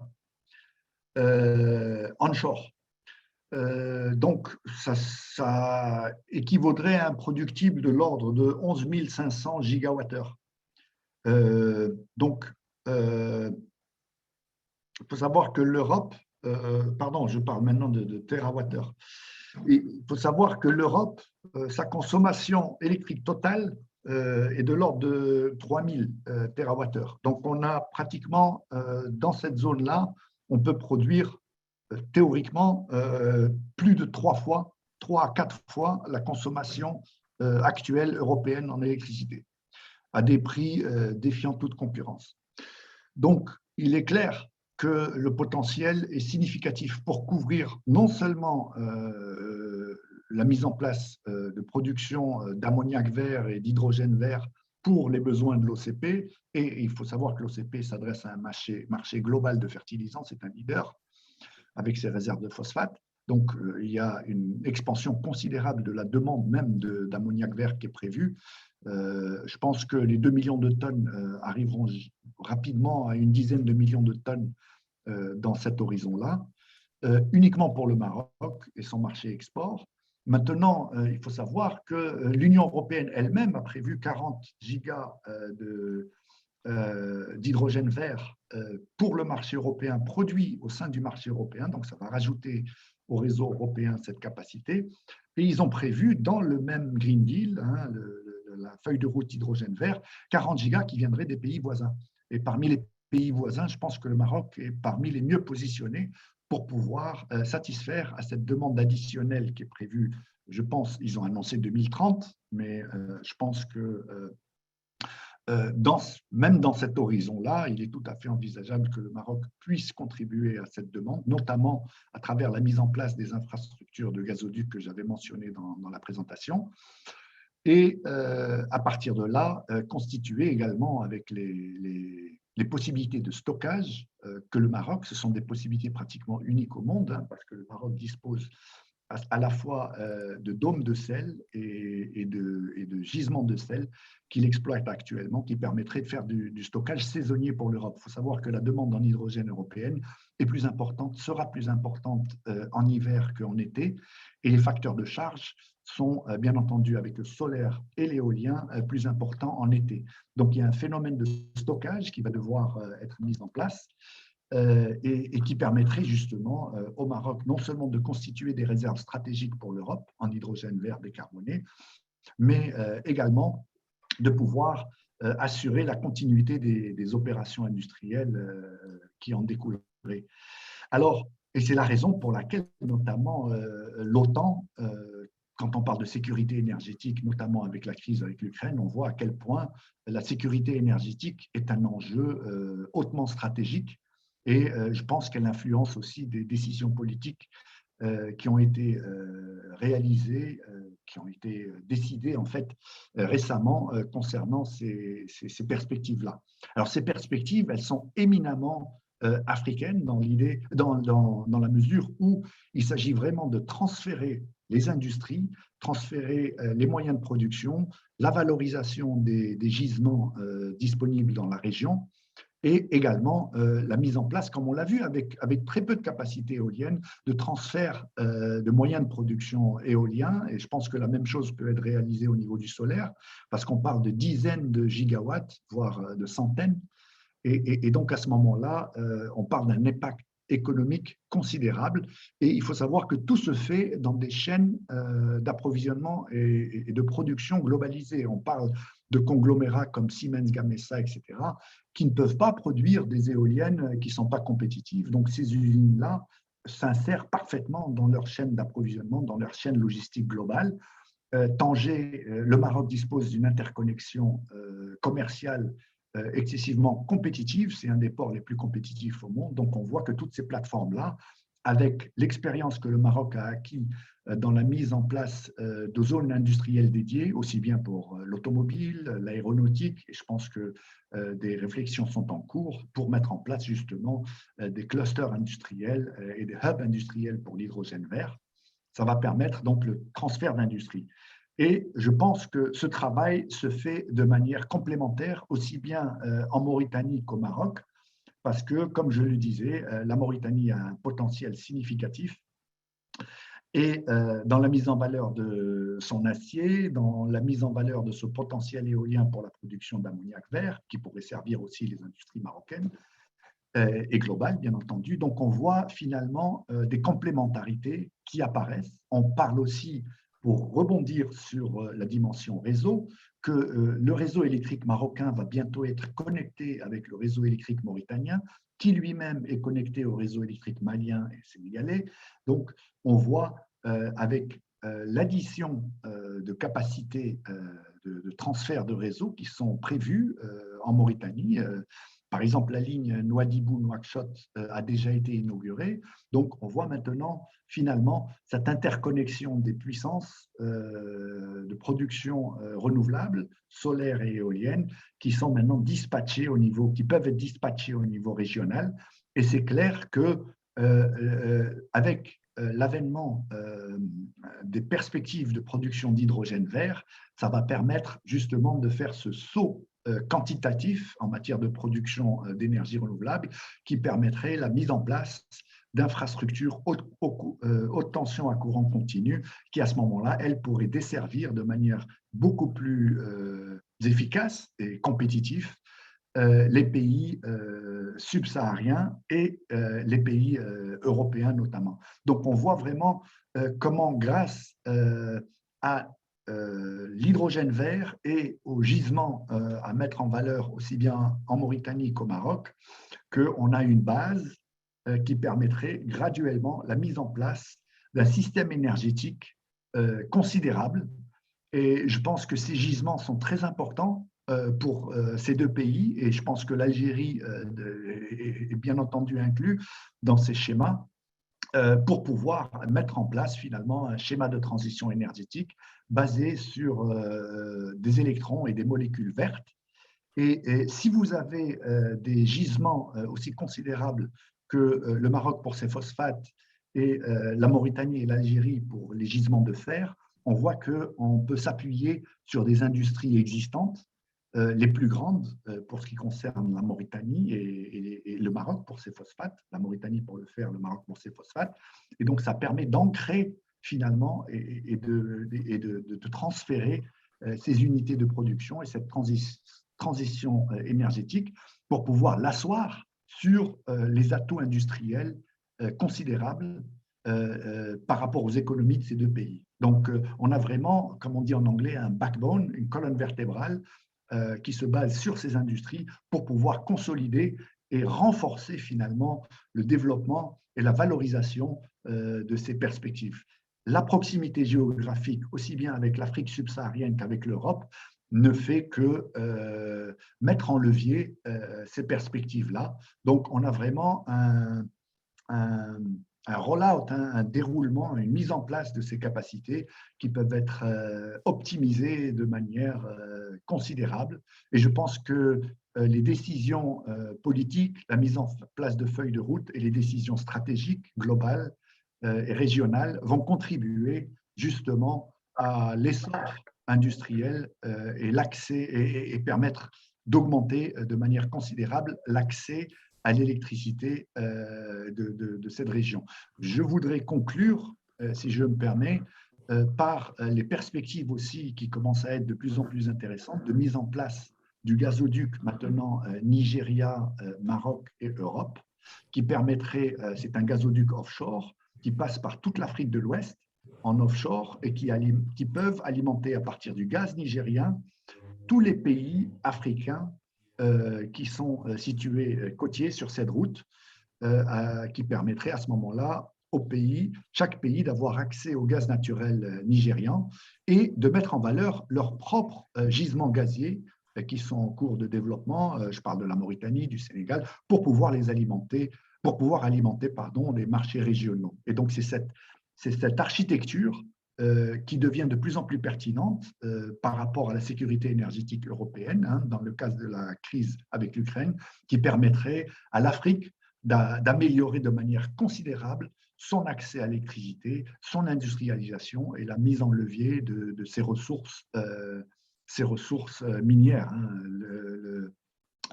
onshore. Donc, ça équivaudrait à un productible de l'ordre de 11 500 gigawattheures. Donc, il faut savoir que l'Europe, pardon, je parle maintenant de térawattheures. Il faut savoir que l'Europe, sa consommation électrique totale est de l'ordre de 3000 térawattheures. Donc, on a pratiquement, dans cette zone-là, on peut produire théoriquement plus de 3 à 4 fois la consommation actuelle européenne en électricité, à des prix défiant toute concurrence. Donc, il est clair que le potentiel est significatif pour couvrir non seulement la mise en place de production d'ammoniac vert et d'hydrogène vert pour les besoins de l'OCP, et il faut savoir que l'OCP s'adresse à un marché global de fertilisants, c'est un leader avec ses réserves de phosphate. Donc, il y a une expansion considérable de la demande même d'ammoniac vert qui est prévue. Je pense que les 2 millions de tonnes arriveront rapidement à une dizaine de millions de tonnes dans cet horizon-là, uniquement pour le Maroc et son marché export. Maintenant, il faut savoir que l'Union européenne elle-même a prévu 40 gigas d'hydrogène vert pour le marché européen, produit au sein du marché européen. Donc, ça va rajouter au réseau européen cette capacité. Et ils ont prévu dans le même Green Deal, hein, la feuille de route hydrogène vert, 40 gigas qui viendraient des pays voisins. Et parmi les pays voisins, je pense que le Maroc est parmi les mieux positionnés pour pouvoir satisfaire à cette demande additionnelle qui est prévue. Je pense, ils ont annoncé 2030, mais je pense que même dans cet horizon-là, il est tout à fait envisageable que le Maroc puisse contribuer à cette demande, notamment à travers la mise en place des infrastructures de gazoducs que j'avais mentionnées dans la présentation. Et à partir de là, constituer également avec les possibilités de stockage que le Maroc, ce sont des possibilités pratiquement uniques au monde, hein, parce que le Maroc dispose à la fois de dômes de sel et de gisements de sel qu'il exploite actuellement, qui permettraient de faire du stockage saisonnier pour l'Europe. Il faut savoir que la demande en hydrogène européenne est plus importante, sera plus importante en hiver qu'en été, et les facteurs de charge sont bien entendu avec le solaire et l'éolien plus importants en été. Donc il y a un phénomène de stockage qui va devoir être mis en place et qui permettrait justement au Maroc non seulement de constituer des réserves stratégiques pour l'Europe en hydrogène vert décarboné, mais également de pouvoir assurer la continuité des opérations industrielles qui en découleraient. Alors, et c'est la raison pour laquelle notamment l'OTAN, quand on parle de sécurité énergétique, notamment avec la crise avec l'Ukraine, on voit à quel point la sécurité énergétique est un enjeu hautement stratégique et je pense qu'elle influence aussi des décisions politiques qui ont été réalisées, qui ont été décidées en fait récemment concernant ces perspectives-là. Alors ces perspectives, elles sont éminemment africaine dans la mesure où il s'agit vraiment de transférer les industries, transférer les moyens de production, la valorisation des gisements disponibles dans la région et également la mise en place, comme on l'a vu, avec très peu de capacité éolienne, de transfert de moyens de production éoliens. Et je pense que la même chose peut être réalisée au niveau du solaire, parce qu'on parle de dizaines de gigawatts, voire de centaines. Et donc, à ce moment-là, on parle d'un impact économique considérable. Et il faut savoir que tout se fait dans des chaînes d'approvisionnement et de production globalisées. On parle de conglomérats comme Siemens Gamesa, etc., qui ne peuvent pas produire des éoliennes qui ne sont pas compétitives. Donc, ces usines-là s'insèrent parfaitement dans leur chaîne d'approvisionnement, dans leur chaîne logistique globale. Tanger, le Maroc dispose d'une interconnexion commerciale excessivement compétitive, c'est un des ports les plus compétitifs au monde, donc on voit que toutes ces plateformes-là, avec l'expérience que le Maroc a acquis dans la mise en place de zones industrielles dédiées, aussi bien pour l'automobile, l'aéronautique, et je pense que des réflexions sont en cours pour mettre en place justement des clusters industriels et des hubs industriels pour l'hydrogène vert. Ça va permettre donc le transfert d'industrie. Et je pense que ce travail se fait de manière complémentaire, aussi bien en Mauritanie qu'au Maroc, parce que, comme je le disais, la Mauritanie a un potentiel significatif. Et dans la mise en valeur de son acier, dans la mise en valeur de ce potentiel éolien pour la production d'ammoniac vert, qui pourrait servir aussi les industries marocaines, et globales, bien entendu. Donc, on voit finalement des complémentarités qui apparaissent. On parle aussi, pour rebondir sur la dimension réseau, que le réseau électrique marocain va bientôt être connecté avec le réseau électrique mauritanien, qui lui-même est connecté au réseau électrique malien et sénégalais. Donc, on voit avec l'addition de capacités de transfert de réseau qui sont prévues en Mauritanie, Par exemple, la ligne Nouadhibou-Nouakchott a déjà été inaugurée. Donc, on voit maintenant, finalement, cette interconnexion des puissances de production renouvelable, solaire et éolienne, qui sont maintenant dispatchées au niveau, qui peuvent être dispatchées au niveau régional. Et c'est clair que avec l'avènement des perspectives de production d'hydrogène vert, ça va permettre justement de faire ce saut quantitatif en matière de production d'énergie renouvelable qui permettrait la mise en place d'infrastructures haute tension à courant continu qui, à ce moment-là, elles pourraient desservir de manière beaucoup plus efficace et compétitive les pays subsahariens et les pays européens notamment. Donc, on voit vraiment comment, grâce à l'hydrogène vert et aux gisements à mettre en valeur aussi bien en Mauritanie qu'au Maroc, qu'on a une base qui permettrait graduellement la mise en place d'un système énergétique considérable. Et je pense que ces gisements sont très importants pour ces deux pays, et je pense que l'Algérie est bien entendu inclus dans ces schémas pour pouvoir mettre en place finalement un schéma de transition énergétique basé sur des électrons et des molécules vertes. Et si vous avez des gisements aussi considérables que le Maroc pour ses phosphates et la Mauritanie et l'Algérie pour les gisements de fer, on voit qu'on peut s'appuyer sur des industries existantes, les plus grandes pour ce qui concerne la Mauritanie et le Maroc pour ses phosphates, la Mauritanie pour le fer, le Maroc pour ses phosphates. Et donc, ça permet d'ancrer finalement et de transférer ces unités de production et cette transition énergétique pour pouvoir l'asseoir sur les atouts industriels considérables par rapport aux économies de ces deux pays. Donc, on a vraiment, comme on dit en anglais, un backbone, une colonne vertébrale qui se base sur ces industries pour pouvoir consolider et renforcer finalement le développement et la valorisation de ces perspectives. La proximité géographique, aussi bien avec l'Afrique subsaharienne qu'avec l'Europe, ne fait que mettre en levier ces perspectives-là. Donc, on a vraiment un roll-out, un déroulement, une mise en place de ces capacités qui peuvent être optimisées de manière considérable. Et je pense que les décisions politiques, la mise en place de feuilles de route et les décisions stratégiques globales et régionales vont contribuer justement à l'essor industriel et l'accès et permettre d'augmenter de manière considérable l'accès à l'électricité de cette région. Je voudrais conclure, si je me permets, par les perspectives aussi qui commencent à être de plus en plus intéressantes de mise en place du gazoduc maintenant Nigeria, Maroc et Europe, qui permettrait, c'est un gazoduc offshore qui passe par toute l'Afrique de l'Ouest en offshore et qui peuvent alimenter à partir du gaz nigérien tous les pays africains qui sont situés côtiers sur cette route, qui permettrait à ce moment-là chaque pays d'avoir accès au gaz naturel nigérian et de mettre en valeur leurs propres gisements gaziers qui sont en cours de développement, je parle de la Mauritanie, du Sénégal, pour pouvoir alimenter les marchés régionaux. Et donc, c'est cette architecture qui devient de plus en plus pertinente par rapport à la sécurité énergétique européenne, dans le cas de la crise avec l'Ukraine, qui permettrait à l'Afrique d'améliorer de manière considérable son accès à l'électricité, son industrialisation et la mise en levier de ses ressources minières.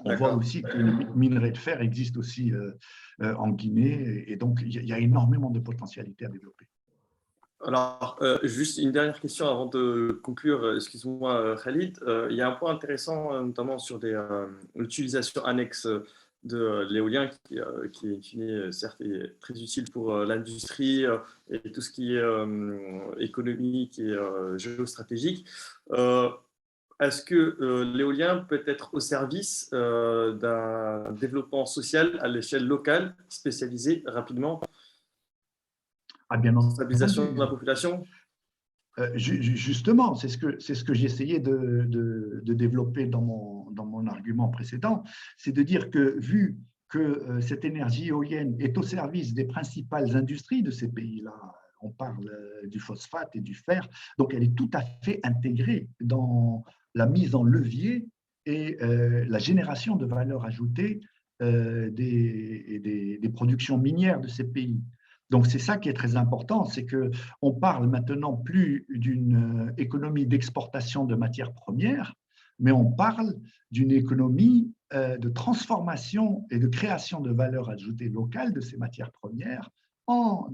On voit aussi que le minerai de fer existe aussi en Guinée, et donc il y a énormément de potentialités à développer. Alors, juste une dernière question avant de conclure, excuse-moi Khalid. Il y a un point intéressant, notamment sur l'utilisation annexe de l'éolien, qui in fine, certes, est très utile pour l'industrie et tout ce qui est économique et géostratégique. Est-ce que l'éolien peut être au service d'un développement social à l'échelle locale, spécialisé rapidement? Bien entendu. Stabilisation de la population? Justement, c'est ce que j'essayais de développer dans mon argument précédent, c'est de dire que vu que cette énergie éolienne est au service des principales industries de ces pays-là, on parle du phosphate et du fer, donc elle est tout à fait intégrée dans la mise en levier et la génération de valeur ajoutée des productions minières de ces pays. Donc, c'est ça qui est très important, c'est qu'on parle maintenant plus d'une économie d'exportation de matières premières, mais on parle d'une économie de transformation et de création de valeur ajoutée locale de ces matières premières en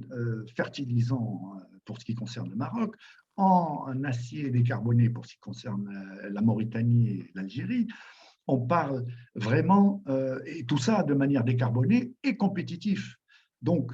fertilisant pour ce qui concerne le Maroc, en acier décarboné pour ce qui concerne la Mauritanie et l'Algérie. On parle vraiment, et tout ça de manière décarbonée et compétitive. Donc,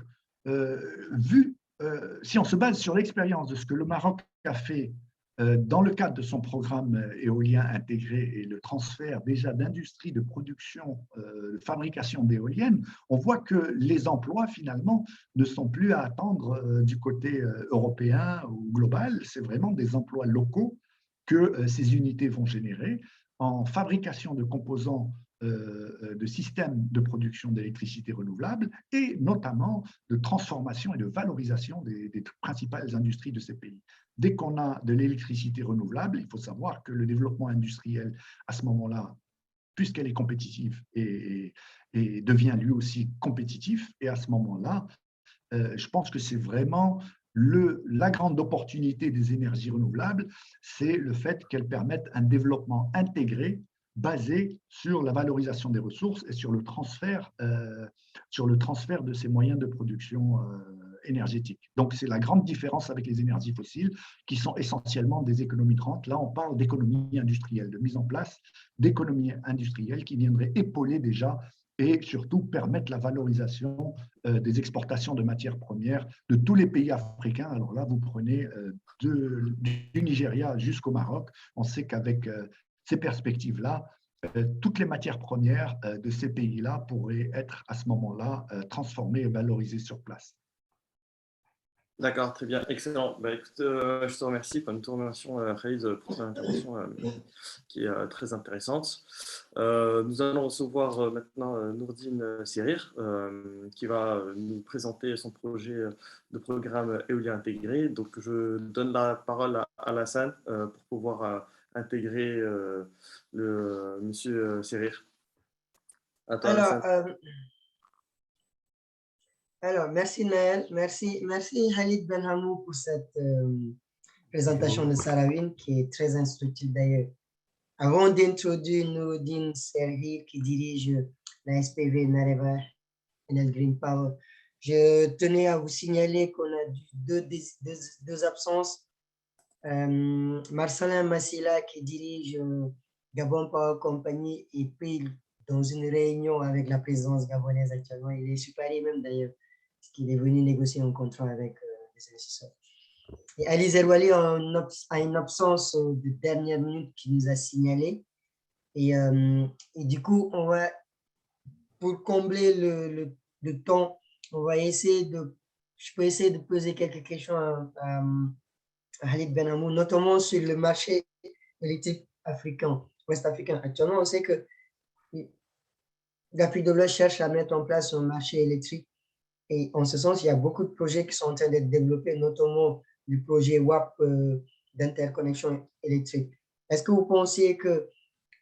si on se base sur l'expérience de ce que le Maroc a fait dans le cadre de son programme éolien intégré et le transfert déjà d'industries de production, de fabrication d'éoliennes, on voit que les emplois finalement ne sont plus à attendre du côté européen ou global, c'est vraiment des emplois locaux que ces unités vont générer en fabrication de composants de systèmes de production d'électricité renouvelable et notamment de transformation et de valorisation des principales industries de ces pays. Dès qu'on a de l'électricité renouvelable, il faut savoir que le développement industriel, à ce moment-là, puisqu'elle est compétitive et devient lui aussi compétitif, et à ce moment-là, je pense que c'est vraiment la grande opportunité des énergies renouvelables, c'est le fait qu'elles permettent un développement intégré basé sur la valorisation des ressources et sur le transfert de ces moyens de production énergétique. Donc, c'est la grande différence avec les énergies fossiles qui sont essentiellement des économies de rente. Là, on parle d'économie industrielle, de mise en place d'économies industrielles qui viendraient épauler déjà et surtout permettre la valorisation des exportations de matières premières de tous les pays africains. Alors là, vous prenez du Nigeria jusqu'au Maroc. On sait qu'avec ces perspectives-là, toutes les matières premières de ces pays-là pourraient être à ce moment-là transformées et valorisées sur place. D'accord, très bien, excellent. Bah, écoute, je te remercie. Nous te remercions, Khalid, pour ton intervention qui est très intéressante. Nous allons recevoir maintenant Nourdine Serir, qui va nous présenter son projet de programme éolien intégré. Donc, je donne la parole à Alassane pour pouvoir intégrer le monsieur Serir. À toi, Alassane. Alors, merci Naël, merci Khalid Benhamou pour cette présentation de Sarawine qui est très instructive d'ailleurs. Avant d'introduire Nourdine Serir qui dirige la SPV Nareva Enel Green Power, je tenais à vous signaler qu'on a deux absences. Marcelin Massila qui dirige Gabon Power Company est pris dans une réunion avec la présidence gabonaise actuellement. Il est sur Paris même d'ailleurs, parce qu'il est venu négocier un contrat avec les investisseurs. Et Ali Zerwali a une absence de dernière minute qui nous a signalé. Et du coup, pour combler le temps, je peux essayer de poser quelques questions à Khalid Benhamou, notamment sur le marché électrique africain, ouest-africain. Actuellement, on sait que l'Afrique de l'Ouest cherche à mettre en place un marché électrique. Et en ce sens, il y a beaucoup de projets qui sont en train d'être développés, notamment le projet WAP d'interconnexion électrique. Est-ce que vous pensez que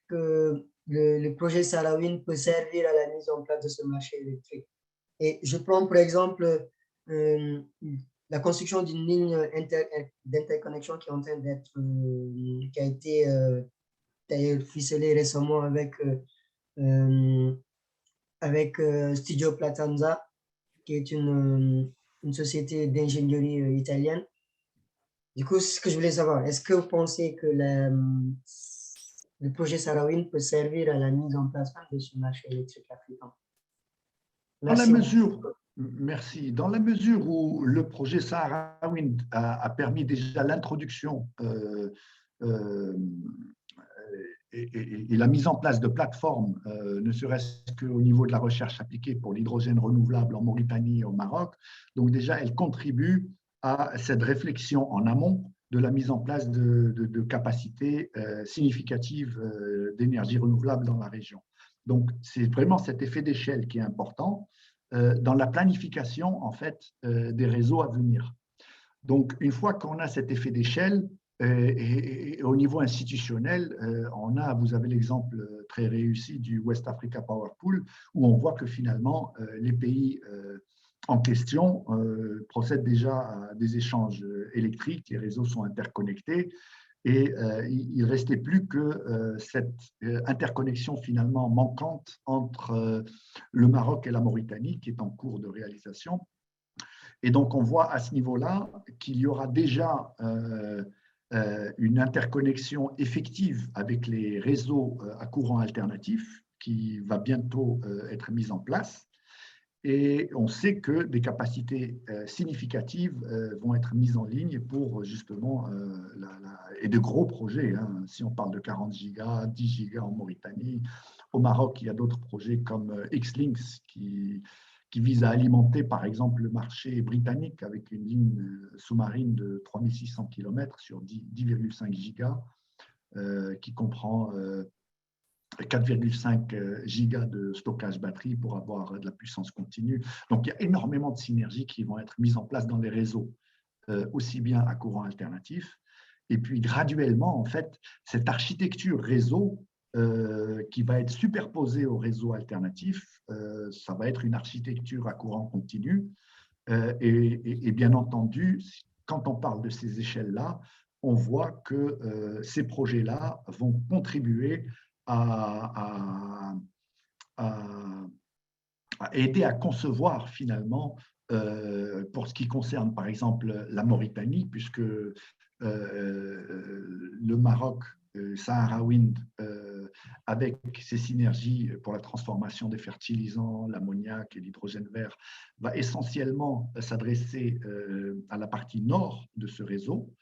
le projet Sarawine peut servir à la mise en place de ce marché électrique? Et je prends par exemple la construction d'une ligne d'interconnexion qui est en train d'être, qui a été d'ailleurs ficelée récemment avec Studio Platanza, qui est une société d'ingénierie italienne. Du coup, ce que je voulais savoir, est-ce que vous pensez que le projet Sarawine peut servir à la mise en place de ce marché électrique africain? Merci. Dans la mesure où le projet Sarawine a permis déjà l'introduction et la mise en place de plateformes, ne serait-ce qu'au niveau de la recherche appliquée pour l'hydrogène renouvelable en Mauritanie et au Maroc. Donc déjà, elle contribue à cette réflexion en amont de la mise en place de capacités significatives d'énergie renouvelable dans la région. Donc, c'est vraiment cet effet d'échelle qui est important dans la planification en fait, des réseaux à venir. Donc, une fois qu'on a cet effet d'échelle, et au niveau institutionnel, vous avez l'exemple très réussi du West Africa Power Pool, où on voit que finalement, les pays en question procèdent déjà à des échanges électriques, les réseaux sont interconnectés, et il ne restait plus que cette interconnexion finalement manquante entre le Maroc et la Mauritanie, qui est en cours de réalisation. Et donc, on voit à ce niveau-là qu'il y aura déjà une interconnexion effective avec les réseaux à courant alternatif qui va bientôt être mise en place. Et on sait que des capacités significatives vont être mises en ligne pour justement, et de gros projets, hein, si on parle de 40 gigas, 10 gigas en Mauritanie. Au Maroc, il y a d'autres projets comme Xlinks qui vise à alimenter, par exemple, le marché britannique avec une ligne sous-marine de 3600 km sur 10,5 gigas, qui comprend 4,5 gigas de stockage batterie pour avoir de la puissance continue. Donc, il y a énormément de synergies qui vont être mises en place dans les réseaux, aussi bien à courant alternatif. Et puis, graduellement, en fait, cette architecture réseau qui va être superposée au réseau alternatif, ça va être une architecture à courant continu. Et bien entendu, quand on parle de ces échelles-là, on voit que ces projets-là vont contribuer à aider à concevoir finalement, pour ce qui concerne par exemple la Mauritanie, puisque le Maroc, Sahara Wind, avec ses synergies pour la transformation des fertilisants, l'ammoniac et l'hydrogène vert, va essentiellement s'adresser à la partie nord de ce réseau.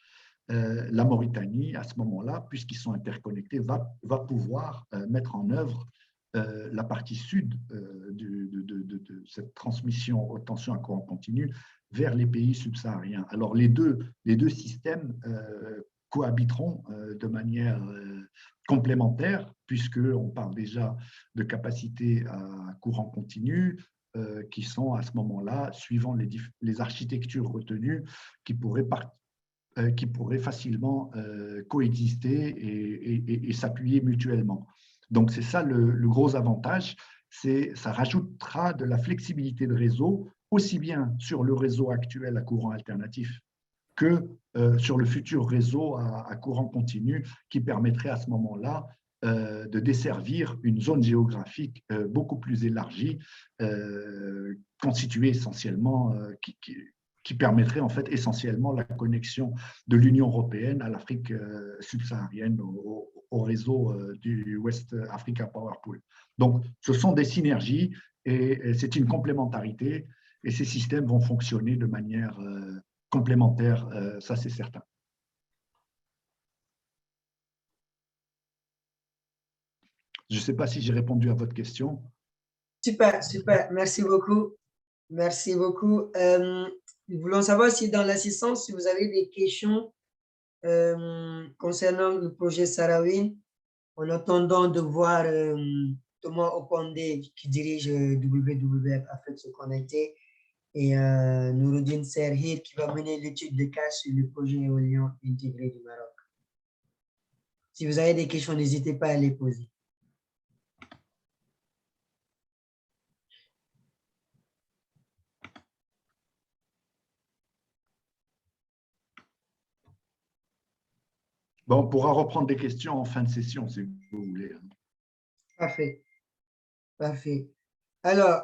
La Mauritanie, à ce moment-là, puisqu'ils sont interconnectés, va pouvoir mettre en œuvre la partie sud de cette transmission haute tension à courant continu vers les pays subsahariens. Alors, les deux systèmes cohabiteront de manière complémentaire, puisqu'on parle déjà de capacités à courant continu qui sont à ce moment-là, suivant les architectures retenues, qui pourraient facilement coexister et s'appuyer mutuellement. Donc, c'est ça le gros avantage, ça rajoutera de la flexibilité de réseau, aussi bien sur le réseau actuel à courant alternatif que sur le futur réseau à courant continu, qui permettrait à ce moment-là de desservir une zone géographique beaucoup plus élargie, constituée essentiellement, qui permettrait en fait essentiellement la connexion de l'Union européenne à l'Afrique subsaharienne, au réseau du West Africa Power Pool. Donc, ce sont des synergies et c'est une complémentarité, et ces systèmes vont fonctionner de manière complémentaire, ça c'est certain. Je ne sais pas si j'ai répondu à votre question. Super, super. Merci beaucoup. Merci beaucoup. Nous voulons savoir si dans l'assistance, si vous avez des questions concernant le projet Sahara Wind, en attendant de voir Thomas Opondé qui dirige WWF Afrique se connecter et Nouroudine Serhir qui va mener l'étude de cas sur le projet éolien intégré du Maroc. Si vous avez des questions, n'hésitez pas à les poser. Bon, on pourra reprendre des questions en fin de session, si vous voulez. Parfait. Parfait. Alors,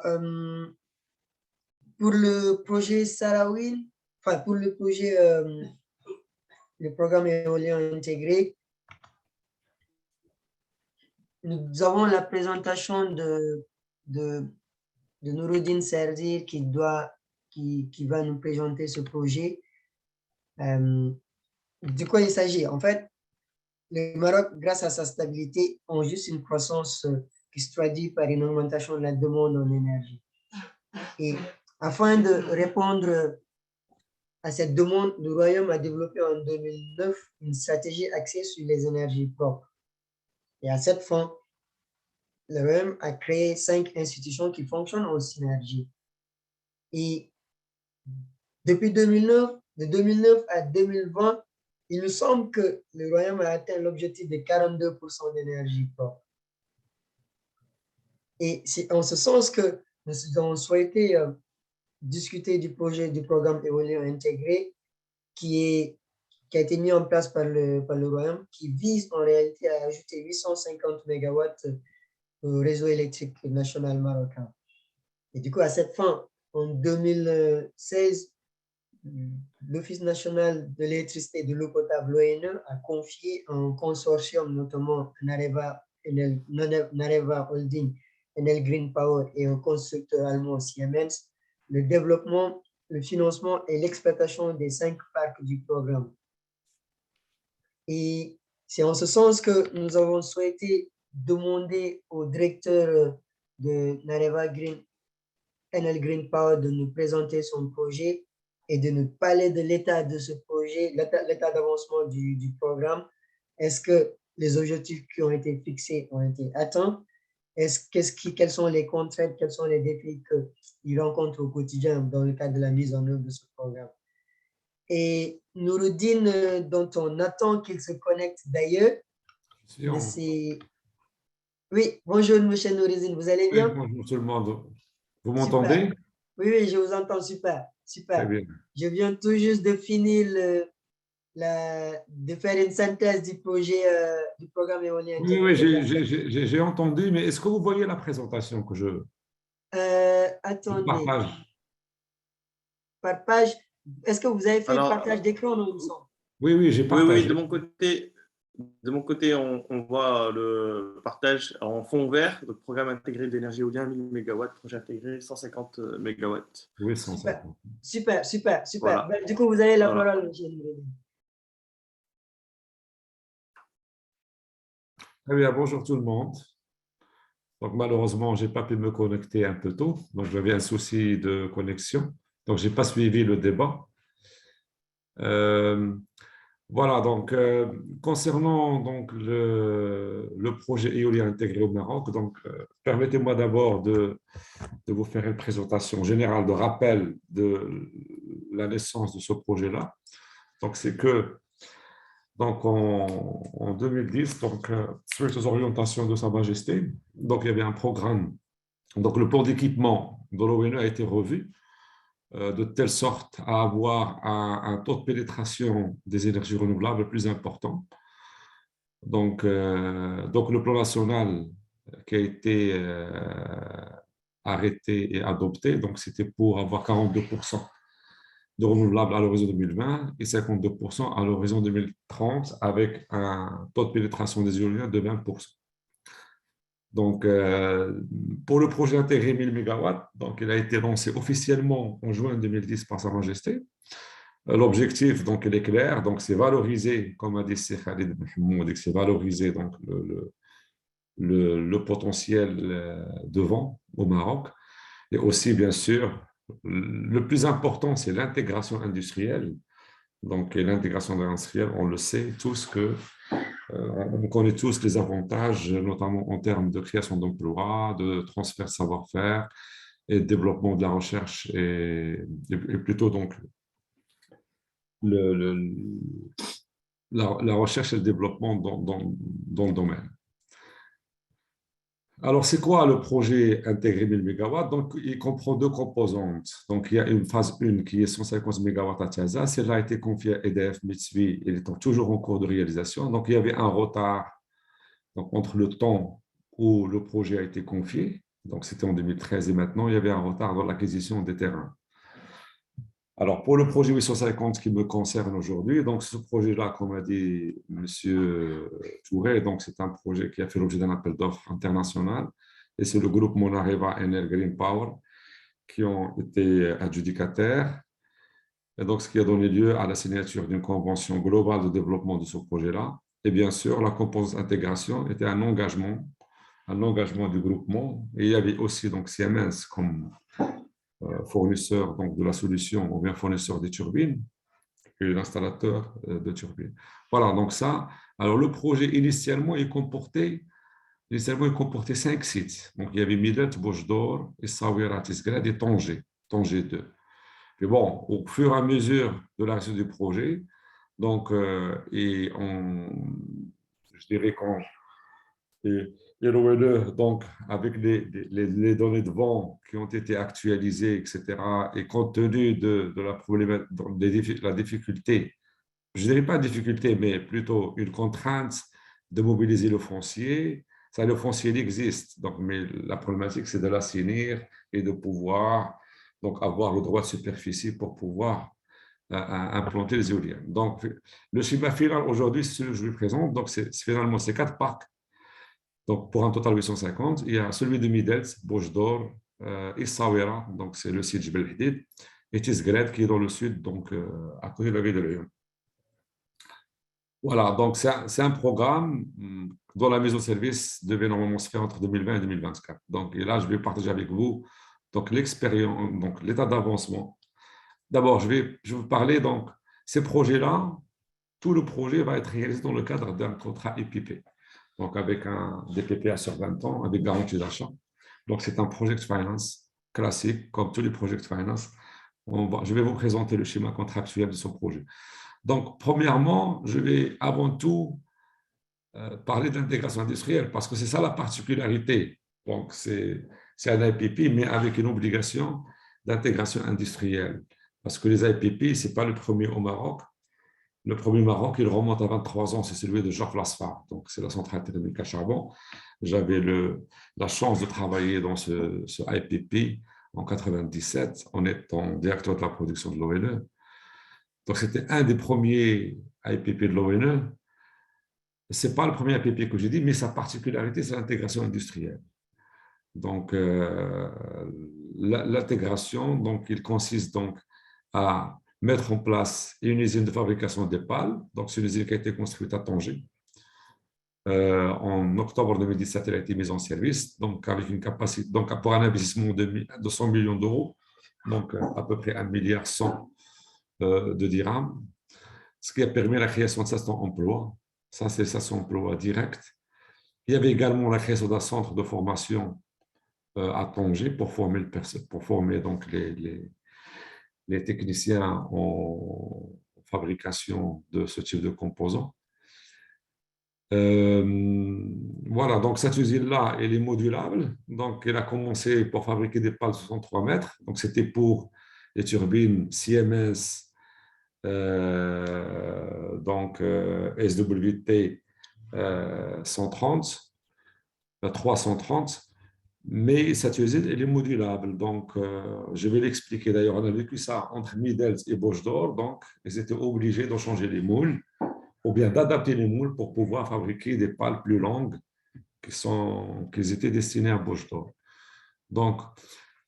pour le projet Sahara Wind, enfin, pour le projet, le programme éolien intégré, nous avons la présentation de Nouroudine Serhir qui va nous présenter ce projet. De quoi il s'agit? En fait, le Maroc, grâce à sa stabilité, a juste une croissance qui se traduit par une augmentation de la demande en énergie. Et afin de répondre à cette demande, le Royaume a développé en 2009 une stratégie axée sur les énergies propres. Et à cette fin, le Royaume a créé 5 institutions qui fonctionnent en synergie. Et depuis 2009, de 2009 à 2020, il nous semble que le Royaume a atteint l'objectif de 42% d'énergie propre. Et c'est en ce sens que nous avons souhaité discuter du projet du programme éolien intégré qui a été mis en place par le Royaume, qui vise en réalité à ajouter 850 MW au réseau électrique national marocain. Et du coup, à cette fin, en 2016, l'Office national de l'électricité et de l'eau potable, l'ONE, a confié un consortium, notamment Nareva Holding, Enel Green Power et un constructeur allemand Siemens, le développement, le financement et l'exploitation des 5 parcs du programme. Et c'est en ce sens que nous avons souhaité demander au directeur de Nareva Enel Green Power de nous présenter son projet et de nous parler de l'état de ce projet, l'état d'avancement du programme. Est-ce que les objectifs qui ont été fixés ont été atteints? Quelles sont les contraintes, quels sont les défis qu'ils rencontrent au quotidien dans le cadre de la mise en œuvre de ce programme? Et Noureddine, dont on attend qu'il se connecte d'ailleurs. Oui, bonjour, monsieur Noureddine, vous allez bien? Oui, bonjour tout le monde. Vous m'entendez? Oui, oui, je vous entends, super, super. Très bien. Je viens tout juste de finir de faire une synthèse du projet, du programme éolien. Oui, oui, j'ai entendu, mais est-ce que vous voyez la présentation que je attendez. partage? Par page, est-ce que vous avez fait le partage d'écran, non? Oui, oui, j'ai partagé. Oui, de mon côté, on voit le partage en fond vert, donc programme intégré d'énergie éolien 1000 MW, projet intégré 150 MW. Oui, 150. Super. Voilà. Ben, du coup, vous avez la parole, monsieur Noureddine. Très bien, bonjour tout le monde. Donc, malheureusement, je n'ai pas pu me connecter un peu tôt, donc j'avais un souci de connexion, donc je n'ai pas suivi le débat. Voilà, donc concernant donc, le projet éolien intégré au Maroc, donc permettez-moi d'abord de vous faire une présentation générale de rappel de la naissance de ce projet-là. Donc, c'est que donc, en 2010, donc, suite aux orientations de Sa Majesté, donc, il y avait un programme. Donc, le plan d'équipement de l'ONE a été revu de telle sorte à avoir un taux de pénétration des énergies renouvelables plus important. Donc le plan national qui a été arrêté et adopté, donc c'était pour avoir 42% de renouvelables à l'horizon 2020 et 52% à l'horizon 2030 avec un taux de pénétration des éoliennes de 20%. Donc, pour le projet intégré 1000 MW, donc, il a été lancé officiellement en juin 2010 par Sa Majesté. L'objectif, donc, il est clair, donc, c'est valoriser, comme a dit Khalid Mohamed, c'est valoriser donc, le potentiel de vent au Maroc. Et aussi, bien sûr, le plus important, c'est l'intégration industrielle. Donc, l'intégration industrielle, on le sait tous que on connaît tous les avantages, notamment en termes de création d'emplois, de transfert de savoir-faire et de développement de la recherche et plutôt donc la recherche et le développement dans le domaine. Alors, c'est quoi le projet intégré 1000 MW? Donc, il comprend 2 composantes. Donc, il y a une phase 1 qui est 150 MW à Tiaza. Celle-là a été confiée à EDF Mitsui. Elle est toujours en cours de réalisation. Donc, il y avait un retard donc, entre le temps où le projet a été confié, donc c'était en 2013, et maintenant, il y avait un retard dans l'acquisition des terrains. Alors, pour le projet 850 qui me concerne aujourd'hui, donc ce projet-là, comme a dit M. Touré, donc c'est un projet qui a fait l'objet d'un appel d'offres international et c'est le groupe Monareva Enel Green Power qui ont été adjudicataires. Et donc, ce qui a donné lieu à la signature d'une convention globale de développement de ce projet-là. Et bien sûr, la composante intégration était un engagement du groupement. Et il y avait aussi donc Siemens comme fournisseur donc, de la solution ou bien fournisseur des turbines. et l'installateur de turbines. Voilà, donc ça. Alors, le projet, initialement, il comportait 5 sites. Donc, il y avait Midet, Bouche d'Or, Essaouira, Tisgrad et Tanger, Tanger 2. Puis bon, au fur et à mesure de l'action du projet, donc, je dirais qu'on et l'ONE, donc, avec les données de vent qui ont été actualisées, etc., et compte tenu de la problématique, la difficulté, je ne dirais pas difficulté, mais plutôt une contrainte de mobiliser le foncier. Ça, le foncier il existe, donc, mais la problématique, c'est de l'assainir et de pouvoir donc, avoir le droit de superficie pour pouvoir implanter les éoliennes. Donc, le schéma final aujourd'hui, ce que je vous présente, donc, finalement, c'est 4 parcs. Donc, pour un total de 850, il y a celui de Midels, Bouche d'Or, Essaouira, donc c'est le site Jebel Hadid, et Tisgrad, qui est dans le sud, donc à côté de la ville de Lyon. Voilà, donc c'est un programme dont la mise au service devait normalement se faire entre 2020 et 2024. Donc, et là, je vais partager avec vous donc l'expérience, donc l'état d'avancement. D'abord, je vais vous parler donc ces projets-là. Tout le projet va être réalisé dans le cadre d'un contrat EPP. Donc avec un DPPA sur 20 ans, avec garantie d'achat. Donc, c'est un project finance classique, comme tous les project finance. Je vais vous présenter le schéma contractuel de ce projet. Donc, premièrement, je vais avant tout parler d'intégration industrielle, parce que c'est ça la particularité. Donc, c'est un IPP, mais avec une obligation d'intégration industrielle. Parce que les IPP, ce n'est pas le premier au Maroc. Le premier Maroc, il remonte à 23 ans, c'est celui de Jacques Lasfar. Donc, c'est la centrale thermique à charbon. J'avais la chance de travailler dans ce IPP en 97 en étant directeur de la production de l'ONE. Donc, c'était un des premiers IPP de l'ONE. Ce n'est pas le premier IPP que j'ai dit, mais sa particularité, c'est l'intégration industrielle. Donc, l'intégration, donc, il consiste donc à mettre en place une usine de fabrication des pales. Donc, c'est une usine qui a été construite à Tanger. En octobre 2017, elle a été mise en service, donc avec une capacité, donc pour un investissement de 100 millions d'euros, donc à peu près 1,1 milliard de dirhams, ce qui a permis la création de 700 emplois. Ça, c'est 700 emplois directs. Il y avait également la création d'un centre de formation à Tanger pour former donc les techniciens en fabrication de ce type de composants. Voilà, donc cette usine-là, elle est modulable. Donc, elle a commencé pour fabriquer des pales de 63 mètres. Donc, c'était pour les turbines Siemens, donc SWT 130, 330. Mais cette usine, elle est modulable. Donc, je vais l'expliquer. D'ailleurs, on a vécu ça entre Midels et Bouche d'Or. Donc, ils étaient obligés de changer les moules ou bien d'adapter les moules pour pouvoir fabriquer des pales plus longues qui étaient destinées à Bouche d'Or. Donc,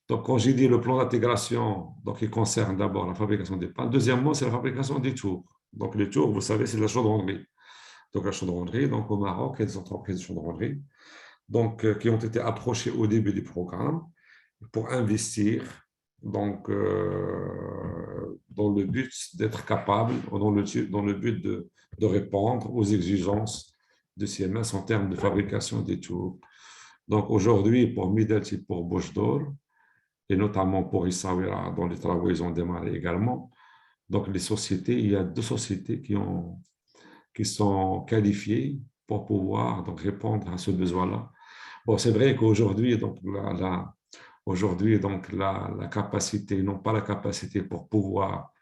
quand j'ai dit le plan d'intégration, donc il concerne d'abord la fabrication des pales. Deuxièmement, c'est la fabrication des tours. Donc, les tours, vous savez, c'est de la chaudronnerie. Donc, la chaudronnerie, donc au Maroc, il y a des entreprises de chaudronnerie donc, qui ont été approchés au début du programme pour investir donc, dans le but d'être capable, dans le but de répondre aux exigences de Siemens en termes de fabrication des tours. Donc aujourd'hui, pour Midels et pour Bouche d'Or, et notamment pour Essaouira, dont les travaux ils ont démarré également, donc les sociétés, il y a 2 sociétés qui sont qualifiées pour pouvoir donc, répondre à ce besoin-là. Bon, c'est vrai qu'aujourd'hui, donc, la capacité, non pas la capacité pour pouvoir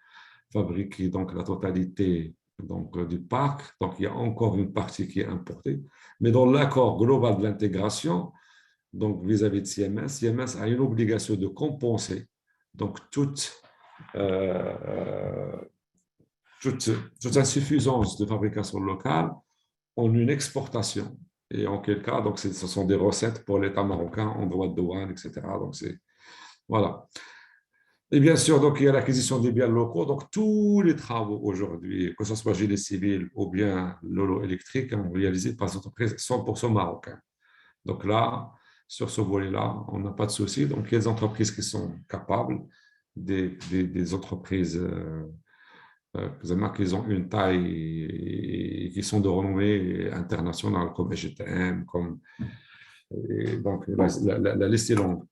fabriquer donc, la totalité donc, du parc, donc il y a encore une partie qui est importée, mais dans l'accord global de l'intégration, donc vis-à-vis de Siemens a une obligation de compenser donc, toute insuffisance de fabrication locale en une exportation. Et en quel cas, donc ce sont des recettes pour l'État marocain en droit de douane, etc. Donc, voilà. Et bien sûr, donc, il y a l'acquisition des biens locaux. Donc, tous les travaux aujourd'hui, que ce soit génie civil ou bien l'holo électrique, sont réalisés par des entreprises 100% marocaines. Donc là, sur ce volet-là, on n'a pas de souci. Donc, il y a des entreprises qui sont capables, des entreprises qu'ils ont une taille et qui sont de renommée internationale, comme EGTM, comme, et donc la liste est longue.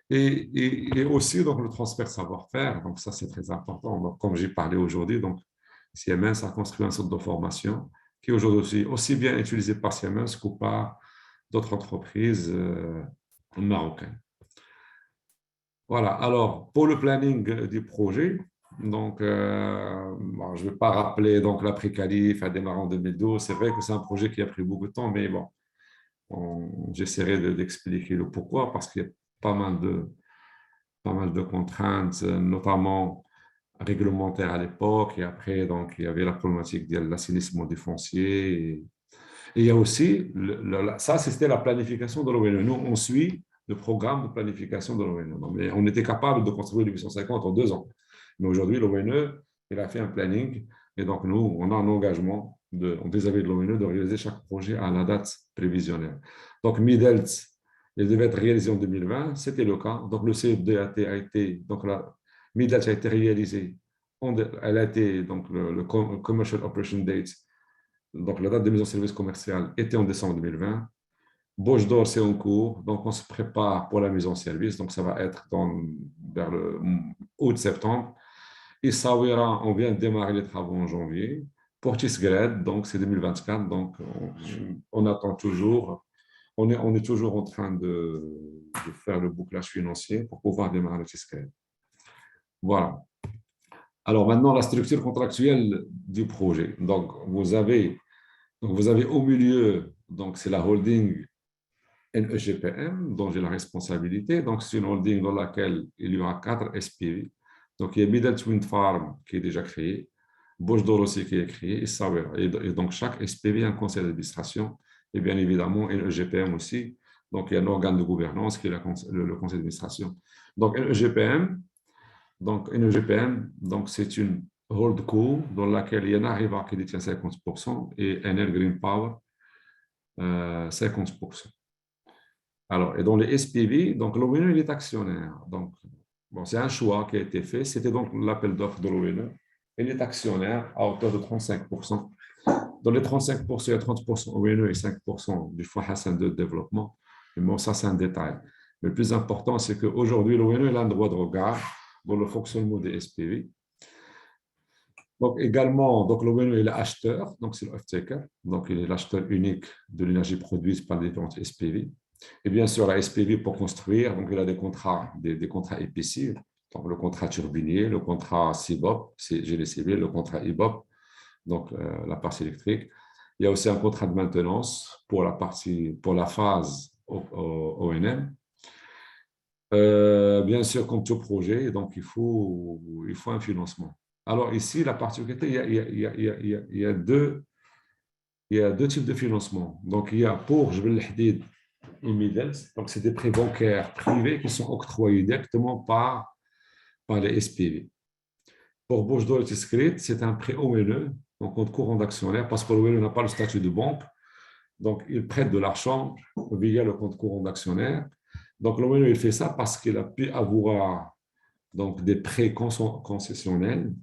Et aussi donc, le transfert de savoir-faire, donc ça c'est très important. Donc, comme j'ai parlé aujourd'hui, donc Siemens a construit un centre de formation qui est aujourd'hui aussi bien utilisé par Siemens que par d'autres entreprises marocaines. Voilà, alors pour le planning du projet, donc, bon, je ne vais pas rappeler donc, l'après-qualif a démarré en 2012. C'est vrai que c'est un projet qui a pris beaucoup de temps, mais bon, j'essaierai d'expliquer le pourquoi, parce qu'il y a pas mal de contraintes, notamment réglementaires à l'époque, et après, donc, il y avait la problématique de l'assainissement des fonciers. Et il y a aussi, ça, c'était la planification de l'ONU. Nous, on suit le programme de planification de l'ONU. Mais on était capable de construire le 850 en 2 ans. Mais aujourd'hui, l'ONU, il a fait un planning. Et donc, nous, on a un engagement vis-à-vis de l'ONU de réaliser chaque projet à la date prévisionnelle. Donc, Midelt, il devait être réalisé en 2020. C'était le cas. Donc, le CFD a été, donc Midelt a été réalisé. Elle a été, donc, le Commercial Operation Date, donc la date de mise en service commercial était en décembre 2020. Bauge d'Or, c'est en cours, donc on se prépare pour la mise en service, donc ça va être vers le août-septembre. Essaouira, on vient de démarrer les travaux en janvier. Portishead, donc c'est 2024, donc on attend toujours, on est toujours en train de faire le bouclage financier pour pouvoir démarrer Portishead. Voilà. Alors maintenant, la structure contractuelle du projet. Donc vous avez au milieu, donc c'est la holding NEGPM, dont j'ai la responsabilité. Donc, c'est une holding dans laquelle il y aura 4 SPV. Donc, il y a Midelt Wind Farm qui est déjà créé, Bauge d'Or aussi qui est créé, et Sawer. Et donc, chaque SPV a un conseil d'administration, et bien évidemment, NEGPM aussi. Donc, il y a un organe de gouvernance qui est le conseil d'administration. Donc, NEGPM, c'est une holdco dans laquelle il y en a Arriva qui détient 50% et Enel Green Power 50%. Alors, et dans les SPV, donc l'ONU il est actionnaire. Donc, bon, c'est un choix qui a été fait. C'était donc l'appel d'offres de l'ONU. Il est actionnaire à hauteur de 35%. Dans les 35%, il y a 30% ONU et 5% du Fonds Hassan de développement. Mais bon, ça, c'est un détail. Mais le plus important, c'est qu'aujourd'hui, l'ONU a un droit de regard dans le fonctionnement des SPV. Donc, également, donc l'ONU est l'acheteur, donc c'est l'off-taker. Donc, il est l'acheteur unique de l'énergie produite par les différentes SPV. Et bien sûr, la SPV pour construire, donc il a des contrats EPC, donc le contrat turbinier, le contrat CIBOP, GDCB, le contrat IBOP, donc la partie électrique. Il y a aussi un contrat de maintenance pour la phase ONM. Bien sûr, comme tout projet, donc il faut un financement. Alors ici, la particularité, il y a deux types de financement. Donc il y a pour Jebel Hadid et Midelt, donc c'est des prêts bancaires privés qui sont octroyés directement par les SPV. Pour Bauge d'Or et Tiscrit, c'est un prêt ONE, donc compte courant d'actionnaire, parce que l'ONE n'a pas le statut de banque. Donc, il prête de l'argent via le compte courant d'actionnaire. Donc, l'ONE, il fait ça parce qu'il a pu avoir donc, des prêts concessionnels,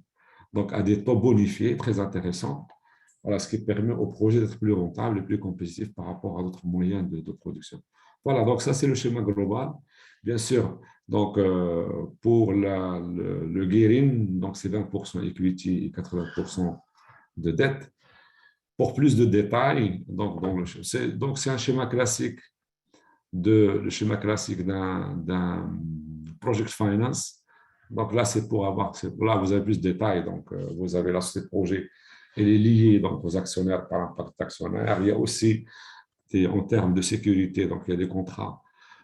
donc à des taux bonifiés très intéressants, voilà, ce qui permet au projet d'être plus rentable et plus compétitif par rapport à d'autres moyens de production. Voilà, donc ça, c'est le schéma global. Bien sûr, donc, pour le gearing, donc c'est 20% equity et 80% de dette. Pour plus de détails, donc c'est un schéma classique le schéma classique d'un project finance. Donc là, c'est pour avoir, là vous avez plus de détails. Donc vous avez la société de projet, elle est liée donc aux actionnaires par impact actionnaire. Il y a aussi en termes de sécurité, donc il y a des contrats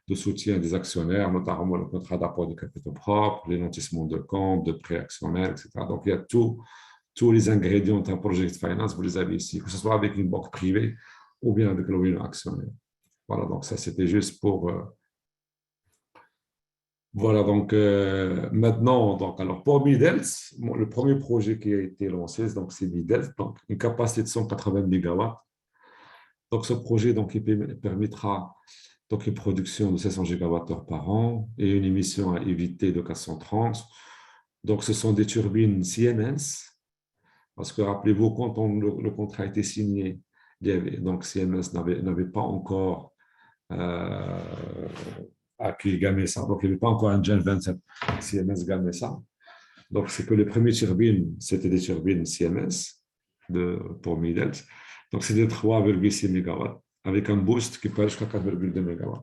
de soutien des actionnaires, notamment le contrat d'apport de capitaux propres, les nantissements de compte, de prêts actionnaires, etc. Donc il y a tous les ingrédients d'un project finance, vous les avez ici, que ce soit avec une banque privée ou bien avec l'ONU actionnaire. Voilà, donc ça c'était juste pour... Voilà, donc maintenant, donc, alors pour Midelt, le premier projet qui a été lancé, donc c'est Midelt, donc une capacité de 180 MW. Donc ce projet donc, il permettra donc, une production de 700 gigawattheures par an et une émission à éviter de 430. Donc ce sont des turbines Siemens Parce que rappelez-vous, quand le contrat a été signé, donc CMS n'avait pas encore acquis Gamesa, donc il n'y avait pas encore un Gen 27 CMS Gamesa. Donc, c'est que les premières turbines, c'était des turbines CMS pour Midelt. Donc, c'était 3,6 MW avec un boost qui peut aller jusqu'à 4,2 MW.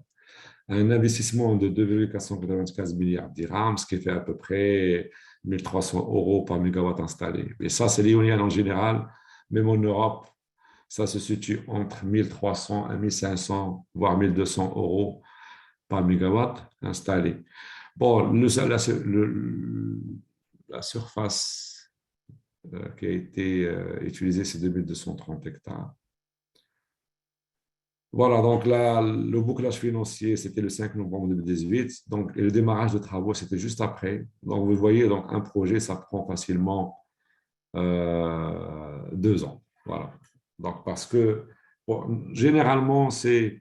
Un investissement de 2,495 milliards de dirhams, ce qui fait à peu près 1 300 € par mégawatt installé. Et ça, c'est l'éolienne en général. Même en Europe, ça se situe entre 1 300 et 1 500, voire 1 200 € par mégawatt installé. Bon, la surface qui a été utilisée, c'est 2230 hectares. Voilà, donc là, le bouclage financier, c'était le 5 novembre 2018. Donc, et le démarrage de travaux, c'était juste après. Donc, vous voyez, donc, un projet, ça prend facilement 2 ans. Voilà. Donc, parce que bon, généralement, c'est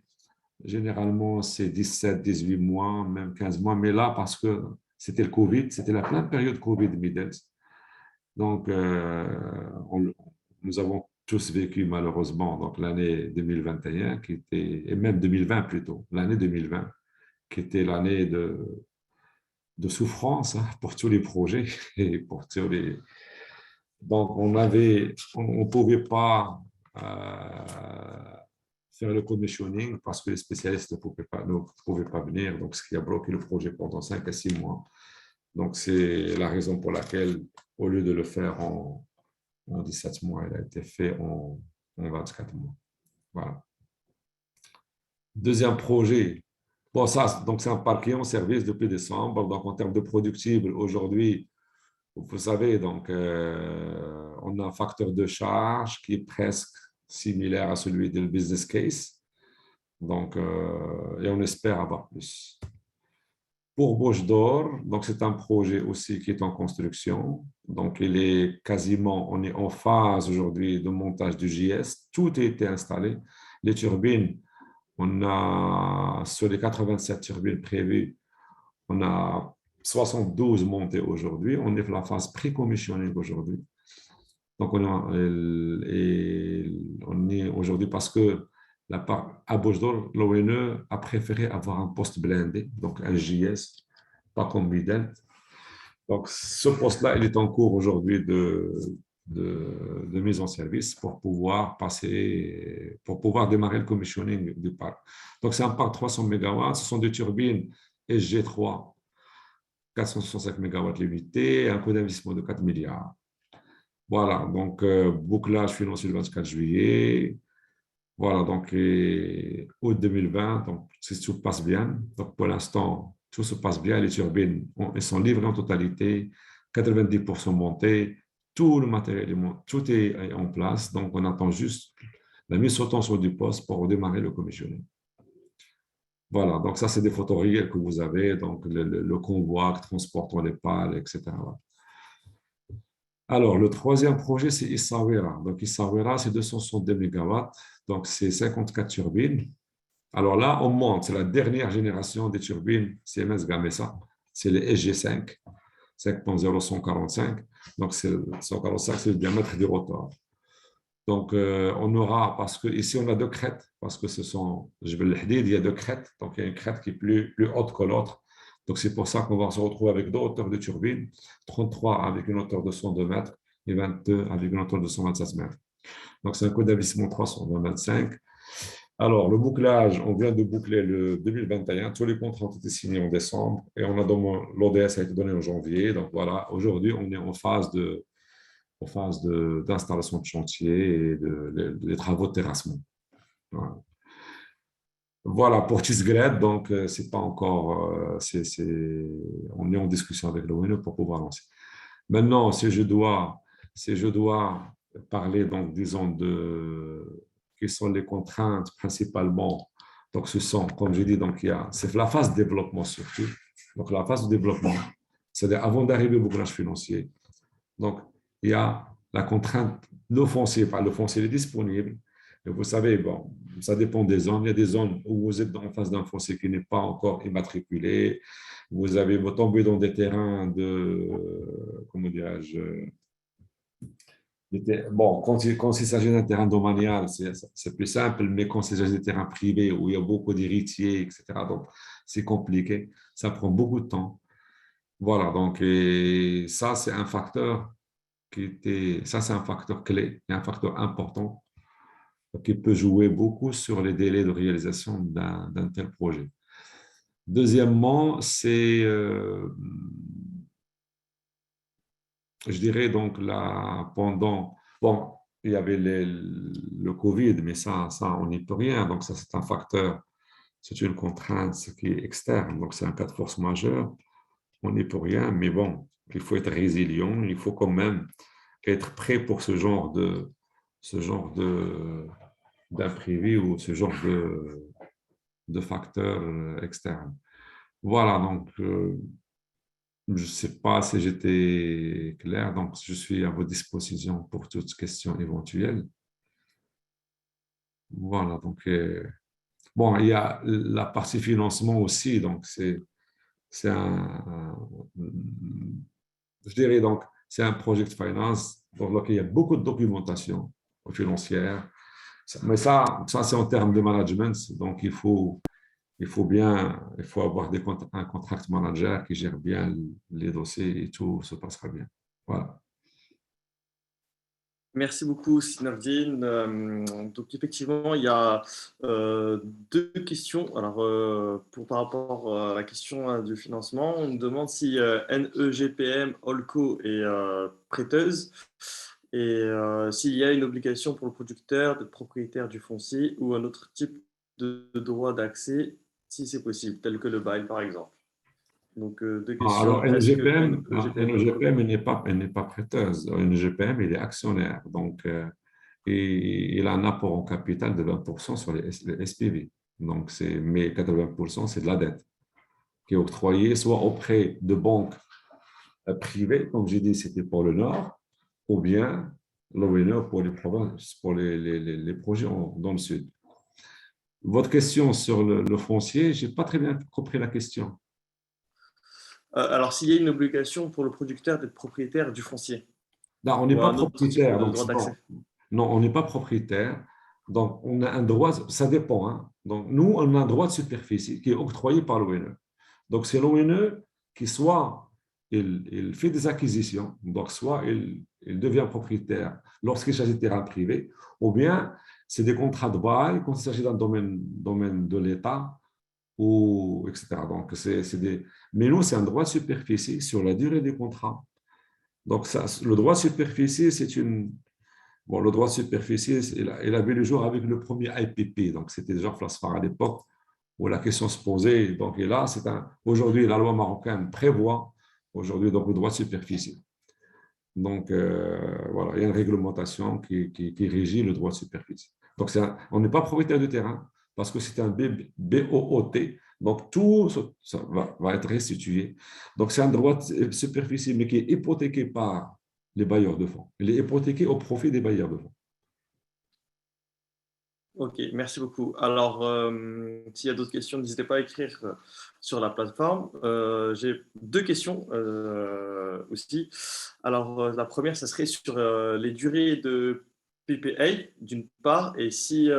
17, 18 mois, même 15 mois. Mais là, parce que c'était le Covid, c'était la pleine période Covid Midels. Donc, nous avons tous vécu malheureusement donc l'année 2021 qui était, et même 2020 plutôt, l'année 2020 qui était l'année de souffrance hein, pour tous les projets et pour tous les. Donc, on ne pouvait pas faire le commissioning parce que les spécialistes ne pouvaient pas venir, donc ce qui a bloqué le projet pendant 5 à 6 mois. Donc, c'est la raison pour laquelle, au lieu de le faire en 17 mois, il a été fait en 24 mois. Voilà. Deuxième projet. Bon, ça, donc c'est un parc qui est en service depuis décembre. Donc, en termes de productible, aujourd'hui, vous savez, donc, on a un facteur de charge qui est presque similaire à celui du business case. Donc, et on espère avoir plus. Pour Bauge d'Or, donc c'est un projet aussi qui est en construction. Donc, on est en phase aujourd'hui de montage du JS. Tout a été installé. Les turbines, on a sur les 87 turbines prévues, on a 72 montées aujourd'hui. On est dans la phase pré-commissioning aujourd'hui. Donc, on est aujourd'hui parce que à Bauge d'Or, l'ONE a préféré avoir un poste blindé, donc un JS, pas comme Midelt. Donc, ce poste-là, il est en cours aujourd'hui de mise en service pour pouvoir démarrer le commissioning du parc. Donc, c'est un parc 300 MW, ce sont des turbines SG3, 465 MW limitées, un coût d'investissement de 4 milliards. Voilà, donc bouclage financier le 24 juillet. Voilà, donc août 2020, donc si tout passe bien, donc pour l'instant, tout se passe bien, les turbines elles sont livrées en totalité, 90% montées, tout le matériel, tout est en place, donc on attend juste la mise sur tension du poste pour redémarrer le commissioning. Voilà, donc ça c'est des photos réelles que vous avez, donc le convoi qui transporte les pales, etc. Alors, le troisième projet, c'est Essaouira. Donc, Essaouira, c'est 262 MW, donc c'est 54 turbines. Alors là, on monte, c'est la dernière génération des turbines CMS Gamesa, c'est le SG5, 5.0145. Donc, 145, c'est le diamètre du rotor. Donc, on aura, parce que ici, on a 2 crêtes, parce que ce sont, je vais le dire, il y a 2 crêtes, donc il y a une crête qui est plus haute que l'autre. Donc, c'est pour ça qu'on va se retrouver avec 2 hauteurs de turbine, 33 avec une hauteur de 102 mètres et 22 avec une hauteur de 127 mètres. Donc, c'est un coût d'investissement 325. Alors, le bouclage, on vient de boucler le 2021. Tous les contrats ont été signés en décembre et l'ODS a été donné en janvier. Donc, voilà, aujourd'hui, on est en phase d'installation de chantier et les travaux de terrassement. Voilà. Voilà, pour Tisgrad, donc c'est pas encore, on est en discussion avec l'ONU pour pouvoir lancer. Maintenant, si je dois parler, donc disons quelles sont les contraintes principalement. Donc, ce sont, comme j'ai dit, donc c'est la phase de développement surtout. Donc, la phase de développement, c'est-à-dire avant d'arriver au bouclage financier. Donc, il y a la contrainte, le foncier est disponible. Et vous savez, bon, ça dépend des zones. Il y a des zones où vous êtes en face d'un foncier qui n'est pas encore immatriculé. Vous tombez dans des terrains de Bon, quand il s'agit d'un terrain domanial, c'est plus simple, mais quand il s'agit de terrains privés où il y a beaucoup d'héritiers, etc., donc c'est compliqué, ça prend beaucoup de temps. Voilà, donc et ça, c'est un facteur ça, c'est un facteur clé et un facteur important qui peut jouer beaucoup sur les délais de réalisation d'un tel projet. Deuxièmement, je dirais donc là, bon, il y avait le Covid, mais ça, on n'y peut rien. Donc ça, c'est un facteur, c'est une contrainte qui est externe. Donc c'est un cas de force majeure, on n'y peut rien. Mais bon, il faut être résilient, il faut quand même être prêt pour ce genre d'imprévu ou ce genre de facteurs externes. Voilà, donc je ne sais pas si j'étais clair, donc je suis à votre disposition pour toutes questions éventuelles. Voilà, donc bon, il y a la partie financement aussi, donc c'est je dirais donc, c'est un project finance pour lequel il y a beaucoup de documentation financière, mais ça c'est en termes de management, donc il faut avoir un contract manager qui gère bien les dossiers et tout se passera bien. Voilà. Merci beaucoup, Sinordine. Donc, effectivement, il y a deux questions. Alors, par rapport à la question du financement, on me demande si NEGPM, Holco est prêteuse et s'il y a une obligation pour le producteur d'être propriétaire du foncier ou un autre type de droit d'accès, si c'est possible, tel que le bail, par exemple. Donc, deux questions. Alors, Est-ce que NEGPM elle n'est pas prêteuse. NEGPM, il est actionnaire. Donc, et il a un apport en capital de 20% sur les SPV. Donc, mais 80%, c'est de la dette qui est octroyée soit auprès de banques privées, comme j'ai dit, c'était pour le Nord, ou bien l'ONE pour les provinces, pour les projets dans le Sud. Votre question sur le foncier, je n'ai pas très bien compris la question. alors, s'il y a une obligation pour le producteur d'être propriétaire du foncier. Non, on n'est pas propriétaire. Donc, droit d'accès. Non, on n'est pas propriétaire. Donc, on a un droit, ça dépend. Hein. Donc, nous, on a un droit de superficie qui est octroyé par l'ONE. Donc, c'est l'ONE qui soit il fait des acquisitions, donc soit il devient propriétaire lorsqu'il s'agit de terrain privé, ou bien c'est des contrats de bail quand il s'agit d'un domaine de l'État, ou etc. Donc, mais nous, c'est un droit de superficie sur la durée du contrat. Donc, ça, le droit de superficie, Bon, le droit de superficie, il a vu le jour avec le premier IPP. Donc, c'était déjà Flasfar à l'époque où la question se posait. Donc, et là, aujourd'hui, la loi marocaine prévoit aujourd'hui donc, le droit de superficie. Donc, voilà, il y a une réglementation qui régit le droit de superficie. Donc, on n'est pas propriétaire du terrain parce que c'est un BOOT. Donc, tout ça va être restitué. Donc, c'est un droit de superficie, mais qui est hypothéqué par les bailleurs de fonds. Il est hypothéqué au profit des bailleurs de fonds. Ok, merci beaucoup. Alors, s'il y a d'autres questions, n'hésitez pas à écrire sur la plateforme. J'ai deux questions aussi. Alors, la première, ça serait sur les durées de PPA, d'une part, et si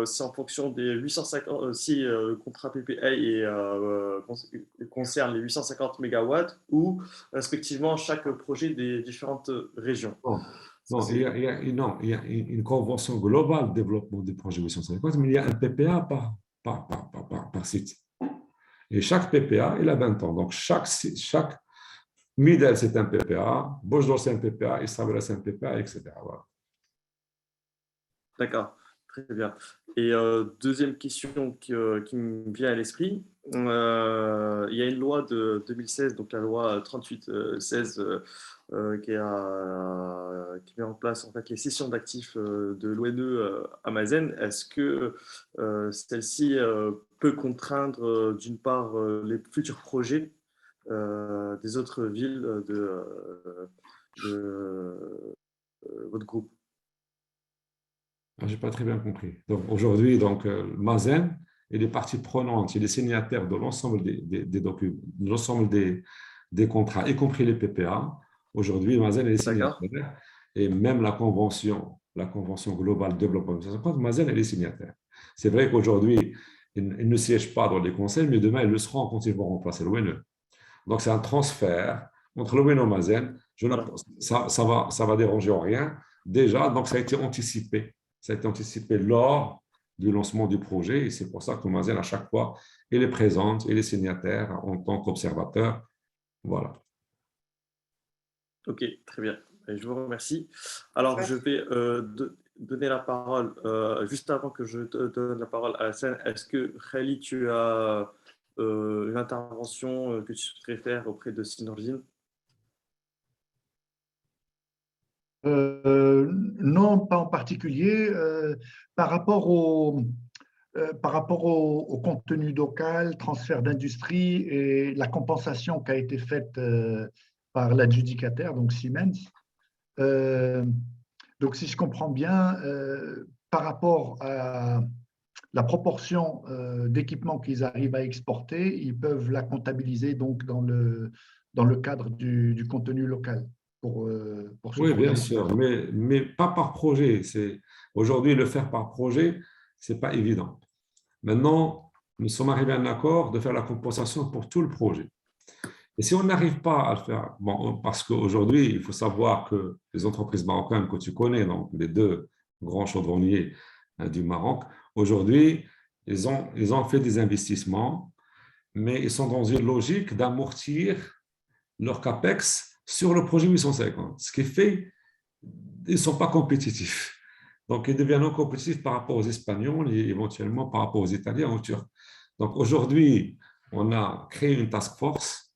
c'est en fonction des 850, si le contrat PPA concerne les 850 MW ou respectivement chaque projet des différentes régions. Non, il y a une convention globale de développement des projets 850, mais il y a un PPA par site. Et chaque PPA, il a 20 ans. Donc, chaque Midel, c'est un PPA, Bochdor, c'est un PPA, Israël, c'est un PPA, etc. Voilà. D'accord, très bien. Et deuxième question qui me vient à l'esprit, il y a une loi de 2016, donc la loi 3816, qui met en place en fait les cessions d'actifs de l'ONE Amazen. Est-ce que celle-ci peut contraindre d'une part les futurs projets des autres villes de votre groupe? Je n'ai pas très bien compris. Donc, aujourd'hui, Mazen est les parties prenantes, il est signataire de l'ensemble des documents, de l'ensemble des contrats, y compris les PPA. Aujourd'hui, Mazen est signataire. et même la convention globale de développement de 1950, Mazen, elle est signataire. C'est vrai qu'aujourd'hui, ils ne siègent pas dans les conseils, mais demain, ils le seront quand ils vont remplacer l'ONE. Donc, c'est un transfert entre l'ONE et Mazen. Voilà. Ça va déranger en rien. Déjà, donc, ça a été anticipé. Ça a été anticipé lors du lancement du projet. Et c'est pour ça que Mazen, à chaque fois, il est présente, il est signataire en tant qu'observateur. Voilà. Ok, très bien. Et je vous remercie. Alors, je vais donner la parole, juste avant que je te donne la parole à la scène, est-ce que, Khalid, tu as une intervention que tu souhaiterais faire auprès de Synergine? Non, pas en particulier. Par rapport au contenu local, transfert d'industrie et la compensation qui a été faite par l'adjudicataire, donc Siemens. Donc, si je comprends bien, par rapport à la proportion d'équipements qu'ils arrivent à exporter, ils peuvent la comptabiliser donc dans le cadre du contenu local pour ce Oui, bien projet. sûr, mais pas par projet. Aujourd'hui, le faire par projet, ce n'est pas évident. Maintenant, nous sommes arrivés à un accord de faire la compensation pour tout le projet. Et si on n'arrive pas à le faire, bon, parce qu'aujourd'hui, il faut savoir que les entreprises marocaines que tu connais, donc les deux grands chaudronniers du Maroc, aujourd'hui, ils ont fait des investissements, mais ils sont dans une logique d'amortir leur CAPEX sur le projet 850, ce qui fait qu'ils ne sont pas compétitifs. Donc, ils deviennent non compétitifs par rapport aux Espagnols et éventuellement par rapport aux Italiens ou aux Turcs. Donc, aujourd'hui, on a créé une task force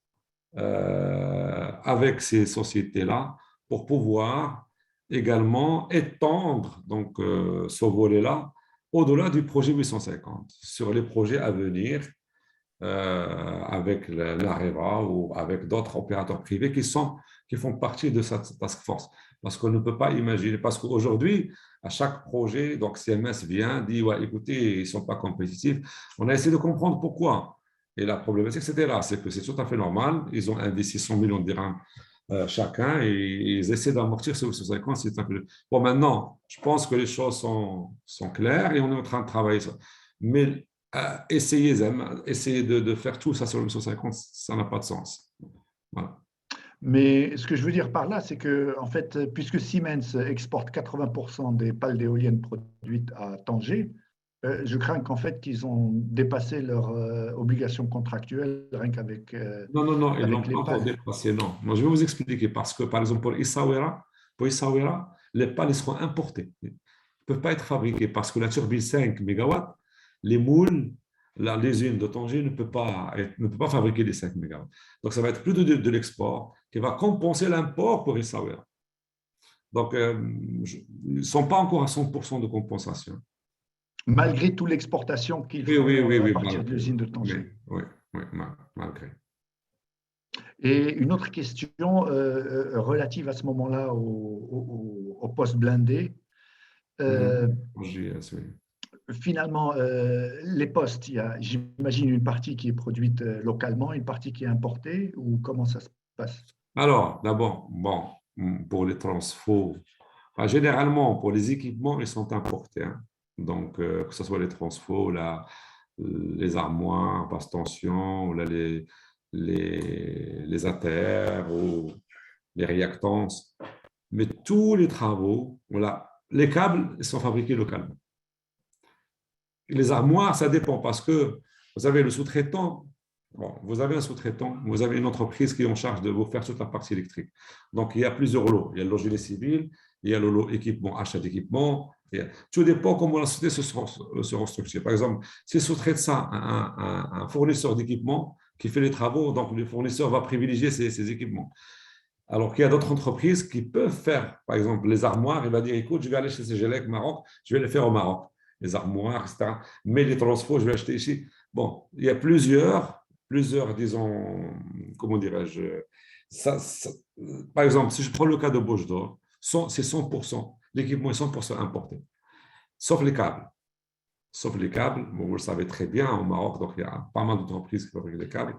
avec ces sociétés-là pour pouvoir également étendre donc, ce volet-là au-delà du projet 850, sur les projets à venir avec l'Areva ou avec d'autres opérateurs privés qui font partie de cette task force. Parce qu'on ne peut pas imaginer, parce qu'aujourd'hui, à chaque projet, donc CMS vient, dit, ouais, écoutez, ils ne sont pas compétitifs. On a essayé de comprendre pourquoi. Et la problématique, c'était là, c'est que c'est tout à fait normal. Ils ont investi 100 millions de dirhams chacun et ils essaient d'amortir ce 50. Bon, maintenant, je pense que les choses sont claires et on est en train de travailler ça. Mais essayer de faire tout ça sur le 150, ça n'a pas de sens. Voilà. Mais ce que je veux dire par là, c'est que, en fait, puisque Siemens exporte 80% des pales d'éoliennes produites à Tanger, je crains qu'en fait, qu'ils ont dépassé leur obligation contractuelle rien qu'avec Non, ils ne l'ont avec pas les encore pales. dépassé, non. Moi, je vais vous expliquer parce que, par exemple, pour Essaouira, les pales seront importées. Ils ne peuvent pas être fabriquées parce que la turbine 5 MW, les moules, l'usine de Tanger ne peut pas fabriquer les 5 MW. Donc, ça va être plus de l'export qui va compenser l'import pour Essaouira. Donc, ils ne sont pas encore à 100% de compensation. Malgré toute l'exportation qu'ils Oui, font à partir de malgré. l'usine de Tanger. Oui, malgré. Et une autre question relative à ce moment-là au poste blindé. JS, oui. Finalement, les postes, il y a, j'imagine, une partie qui est produite localement, une partie qui est importée, ou comment ça se passe? Alors, d'abord, bon, pour les transfos, généralement, pour les équipements, ils sont importés. Hein. Donc, que ce soit les transfos, les armoires, basse tension, là, les ATR ou les réactances. Mais tous les travaux, voilà, les câbles ils sont fabriqués localement. Les armoires, ça dépend parce que vous avez le sous-traitant. Bon, vous avez un sous-traitant, vous avez une entreprise qui est en charge de vous faire toute la partie électrique. Donc, il y a plusieurs lots. Il y a le lot génie civil, il y a le lot équipement, achat d'équipement. Tout dépend comment la société se structure. Par exemple, si sous-traite ça à un fournisseur d'équipement qui fait les travaux, donc le fournisseur va privilégier ces équipements. Alors qu'il y a d'autres entreprises qui peuvent faire, par exemple, les armoires, il va dire, écoute, je vais aller chez CGLEC Maroc, je vais les faire au Maroc, les armoires, etc. Mais les transports, je vais acheter ici. Bon, il y a plusieurs, disons, comment dirais-je, par exemple, si je prends le cas de Bauge d'Or, c'est 100%, l'équipement est 100% importé, sauf les câbles. Sauf les câbles, bon, vous le savez très bien, au Maroc, donc il y a pas mal d'entreprises qui fabriquent des câbles.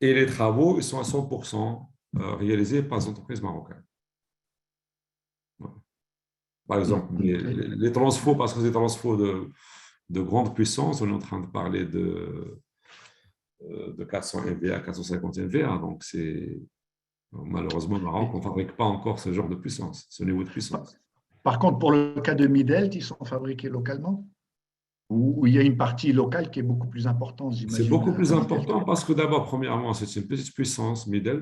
Et les travaux, ils sont à 100% réalisés par les entreprises marocaines. Par exemple, les transfos, parce que c'est des transfos de grande puissance, on est en train de parler de 400 MVA, 450 MVA. Donc, malheureusement, au Maroc, on ne fabrique pas encore ce genre de puissance, ce niveau de puissance. Par contre, pour le cas de Midelt, ils sont fabriqués localement? Ou il y a une partie locale qui est beaucoup plus importante, C'est j'imagine, beaucoup plus à Midelt. important parce que d'abord, premièrement, c'est une petite puissance, Middles,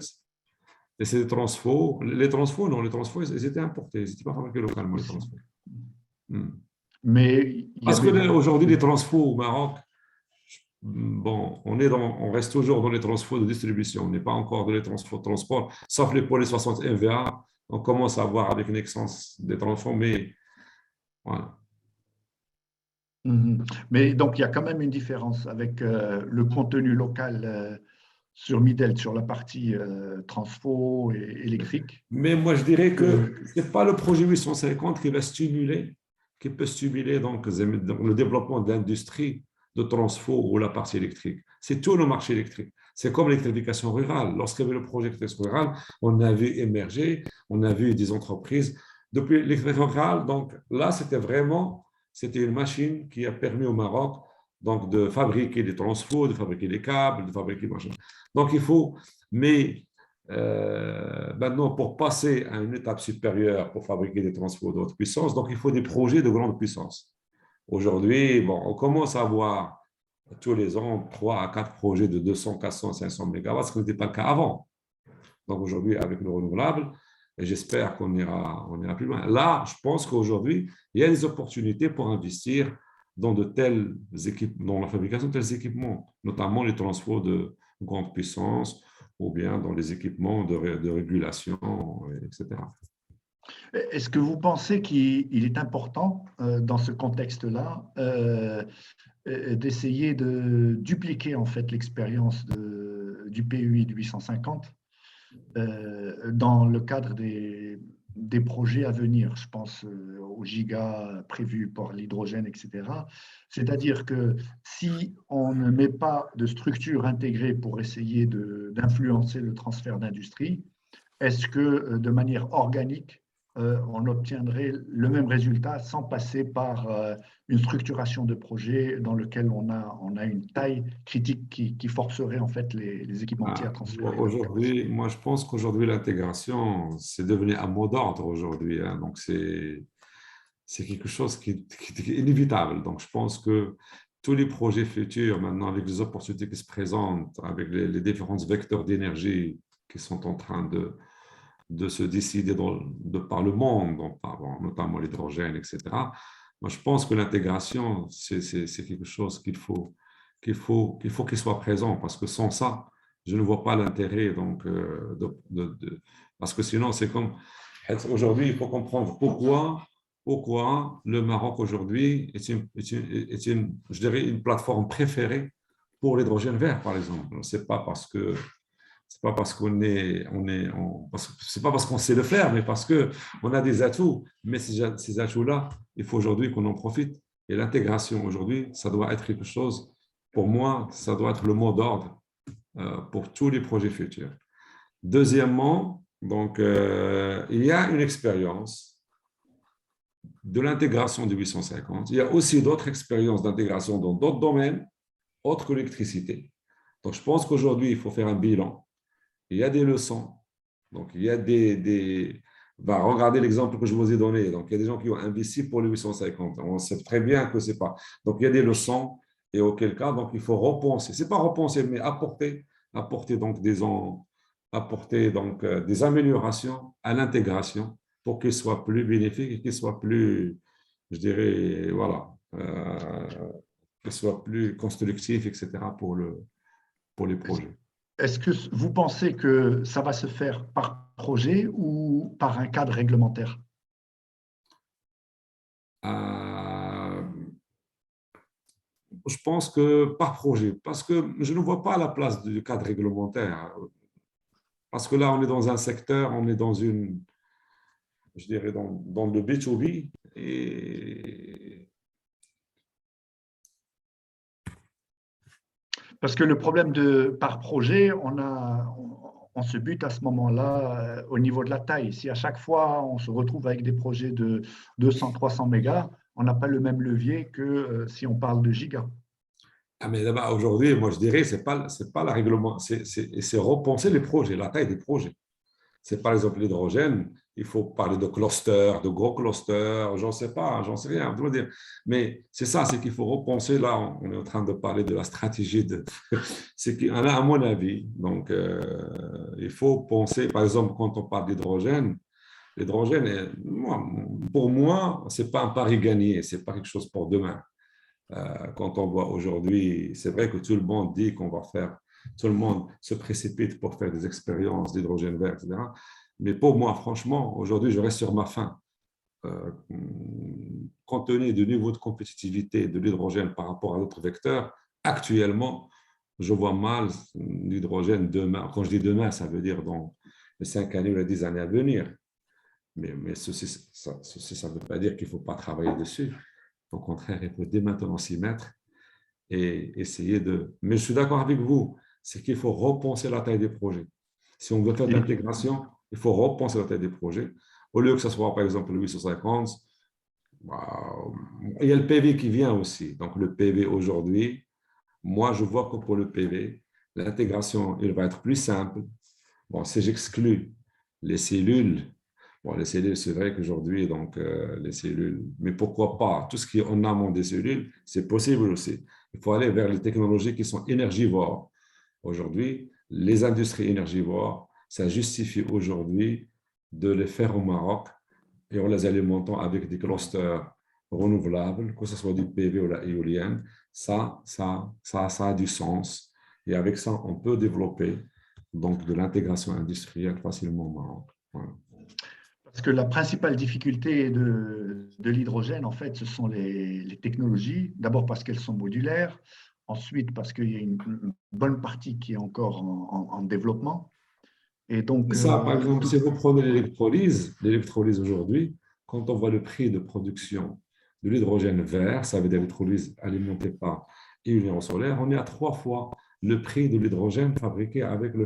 et c'est des transfos. Les transfos, non, les transfos, ils étaient importés, ils n'étaient pas fabriqués localement, les transfos. Mais il y Parce avait... qu'aujourd'hui, les transfos au Maroc, bon, on reste toujours dans les transfos de distribution, on n'est pas encore dans les transfos de transport, sauf les poly 60 MVA, on commence à voir avec Nexans des transfos, mais voilà. Mais donc, il y a quand même une différence avec le contenu local sur Midelt, sur la partie transfo et électrique. Mais moi, je dirais que ce n'est pas le projet 850 qui va stimuler, qui peut stimuler donc le développement de l'industrie de transfo ou la partie électrique. C'est tout le marché électrique. C'est comme l'électrification rurale. Lorsqu'il y avait le projet d'électrification rurale, on a vu émerger, on a vu des entreprises. Depuis l'électrification rurale, donc là, c'était une machine qui a permis au Maroc donc, de fabriquer des transfos, de fabriquer des câbles, de fabriquer machin. Donc, il faut, mais maintenant, pour passer à une étape supérieure, pour fabriquer des transfos de haute puissance, donc il faut des projets de grande puissance. Aujourd'hui, bon, on commence à avoir tous les ans 3 à 4 projets de 200, 400, 500 MW, ce qui n'était pas le cas avant. Donc aujourd'hui, avec le renouvelable, j'espère on ira plus loin. Là, je pense qu'aujourd'hui, il y a des opportunités pour investir dans de tels équipements, dans la fabrication de tels équipements, notamment les transferts de grande puissance ou bien dans les équipements de régulation, etc. Est-ce que vous pensez qu'il est important, dans ce contexte-là, d'essayer de dupliquer en fait l'expérience du PUI de 850 dans le cadre des projets à venir? Je pense aux gigas prévus pour l'hydrogène, etc. C'est-à-dire que si on ne met pas de structure intégrée pour essayer d'influencer le transfert d'industrie, est-ce que de manière organique, on obtiendrait le même résultat sans passer par une structuration de projet dans lequel on a une taille critique qui forcerait en fait les équipementiers à transférer leur capacité? Aujourd'hui, moi, je pense qu'aujourd'hui, l'intégration, c'est devenu un mot d'ordre aujourd'hui, hein. Donc, c'est quelque chose qui est inévitable. Donc, je pense que tous les projets futurs, maintenant, avec les opportunités qui se présentent, avec les différents vecteurs d'énergie qui sont en train de se décider par le monde, donc, notamment l'hydrogène, etc. Moi, je pense que l'intégration, c'est quelque chose qu'il soit présent, parce que sans ça, je ne vois pas l'intérêt. Donc, parce que sinon, c'est comme aujourd'hui, il faut comprendre pourquoi le Maroc aujourd'hui je dirais, une plateforme préférée pour l'hydrogène vert, par exemple. C'est pas parce c'est pas parce qu'on sait le faire, mais parce que on a des atouts. Mais ces atouts-là, il faut aujourd'hui qu'on en profite. Et l'intégration aujourd'hui, ça doit être quelque chose. Pour moi, ça doit être le mot d'ordre pour tous les projets futurs. Deuxièmement, donc il y a une expérience de l'intégration du 850. Il y a aussi d'autres expériences d'intégration dans d'autres domaines, autres que l'électricité. Donc, je pense qu'aujourd'hui, il faut faire un bilan. Il y a des leçons. Donc, il y a regardez l'exemple que je vous ai donné. Donc, il y a des gens qui ont investi pour le 850. On sait très bien que ce n'est pas. Donc, il y a des leçons. Et auquel cas, donc, il faut repenser. Ce n'est pas repenser, mais apporter donc des améliorations à l'intégration pour qu'il soit plus bénéfique et qu'il soit plus, je dirais, voilà, qu'il soit plus constructif, etc. pour les projets. Est-ce que vous pensez que ça va se faire par projet ou par un cadre réglementaire? Je pense que par projet, parce que je ne vois pas la place du cadre réglementaire. Parce que là, on est dans un secteur, on est dans je dirais, dans le B2B. Parce que le problème de par projet, on se bute à ce moment-là au niveau de la taille. Si à chaque fois, on se retrouve avec des projets de 200, 300 mégas, on n'a pas le même levier que si on parle de gigas. Ah, mais là-bas, aujourd'hui, moi, je dirais, c'est pas la règlement, c'est repenser les projets, la taille des projets. C'est par exemple l'hydrogène, il faut parler de clusters, de gros clusters, j'en sais pas, j'en sais rien. Je veux dire. Mais c'est ça, c'est qu'il faut repenser. Là, on est en train de parler de la stratégie. C'est qu'il y en a, à mon avis. Donc, il faut penser, par exemple, quand on parle d'hydrogène, l'hydrogène, pour moi, c'est pas un pari gagné, c'est pas quelque chose pour demain. Quand on voit aujourd'hui, c'est vrai que tout le monde dit qu'on va faire, tout le monde se précipite pour faire des expériences d'hydrogène vert, etc. Mais pour moi, franchement, aujourd'hui, je reste sur ma faim. Compte tenu du niveau de compétitivité de l'hydrogène par rapport à d'autres vecteurs, actuellement, je vois mal l'hydrogène demain. Quand je dis demain, ça veut dire dans les 5 années ou les 10 années à venir. Mais ceci, ça ne veut pas dire qu'il ne faut pas travailler dessus. Au contraire, il faut dès maintenant s'y mettre et essayer de… Mais je suis d'accord avec vous, c'est qu'il faut repenser la taille des projets. Si on veut faire de l'intégration, il faut repenser la taille des projets. Au lieu que ce soit, par exemple, le 850, il y a le PV qui vient aussi. Donc, le PV aujourd'hui, moi, je vois que pour le PV, l'intégration, il va être plus simple. Bon, si j'exclus les cellules, bon, les cellules, c'est vrai qu'aujourd'hui, donc, les cellules, mais pourquoi pas? Tout ce qui est en amont des cellules, c'est possible aussi. Il faut aller vers les technologies qui sont énergivores. Aujourd'hui, les industries énergivores, ça justifie aujourd'hui de les faire au Maroc et en les alimentant avec des clusters renouvelables, que ce soit du PV ou la éolienne. Ça a du sens. Et avec ça, on peut développer donc, de l'intégration industrielle facilement au Maroc. Voilà. Parce que la principale difficulté de l'hydrogène, en fait, ce sont les technologies. D'abord parce qu'elles sont modulaires. Ensuite, parce qu'il y a une bonne partie qui est encore en développement. Et donc, ça, par exemple, si vous prenez l'électrolyse aujourd'hui, quand on voit le prix de production de l'hydrogène vert, ça veut dire l'électrolyse alimentée par éolien solaire, on est à 3 fois le prix de l'hydrogène fabriqué avec le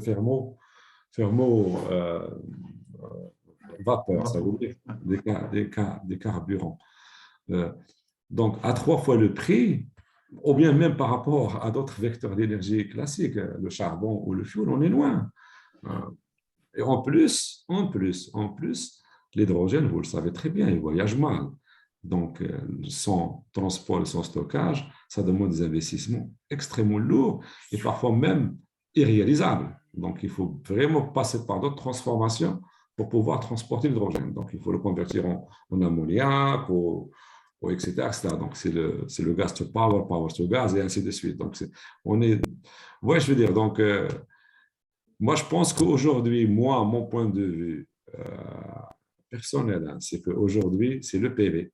vapeur, ça veut dire des carburants. Donc, à 3 fois le prix, ou bien même par rapport à d'autres vecteurs d'énergie classiques, le charbon ou le fioul, on est loin. Et en plus, l'hydrogène, vous le savez très bien, il voyage mal. Donc, son transport et son stockage, ça demande des investissements extrêmement lourds et parfois même irréalisables. Donc, il faut vraiment passer par d'autres transformations pour pouvoir transporter l'hydrogène. Donc, il faut le convertir en ammoniac, etc., etc. Donc, c'est le gas to power, power to gas, et ainsi de suite. Donc, je veux dire, donc, moi, je pense qu'aujourd'hui, mon point de vue personnel, hein, c'est qu'aujourd'hui, c'est le PV.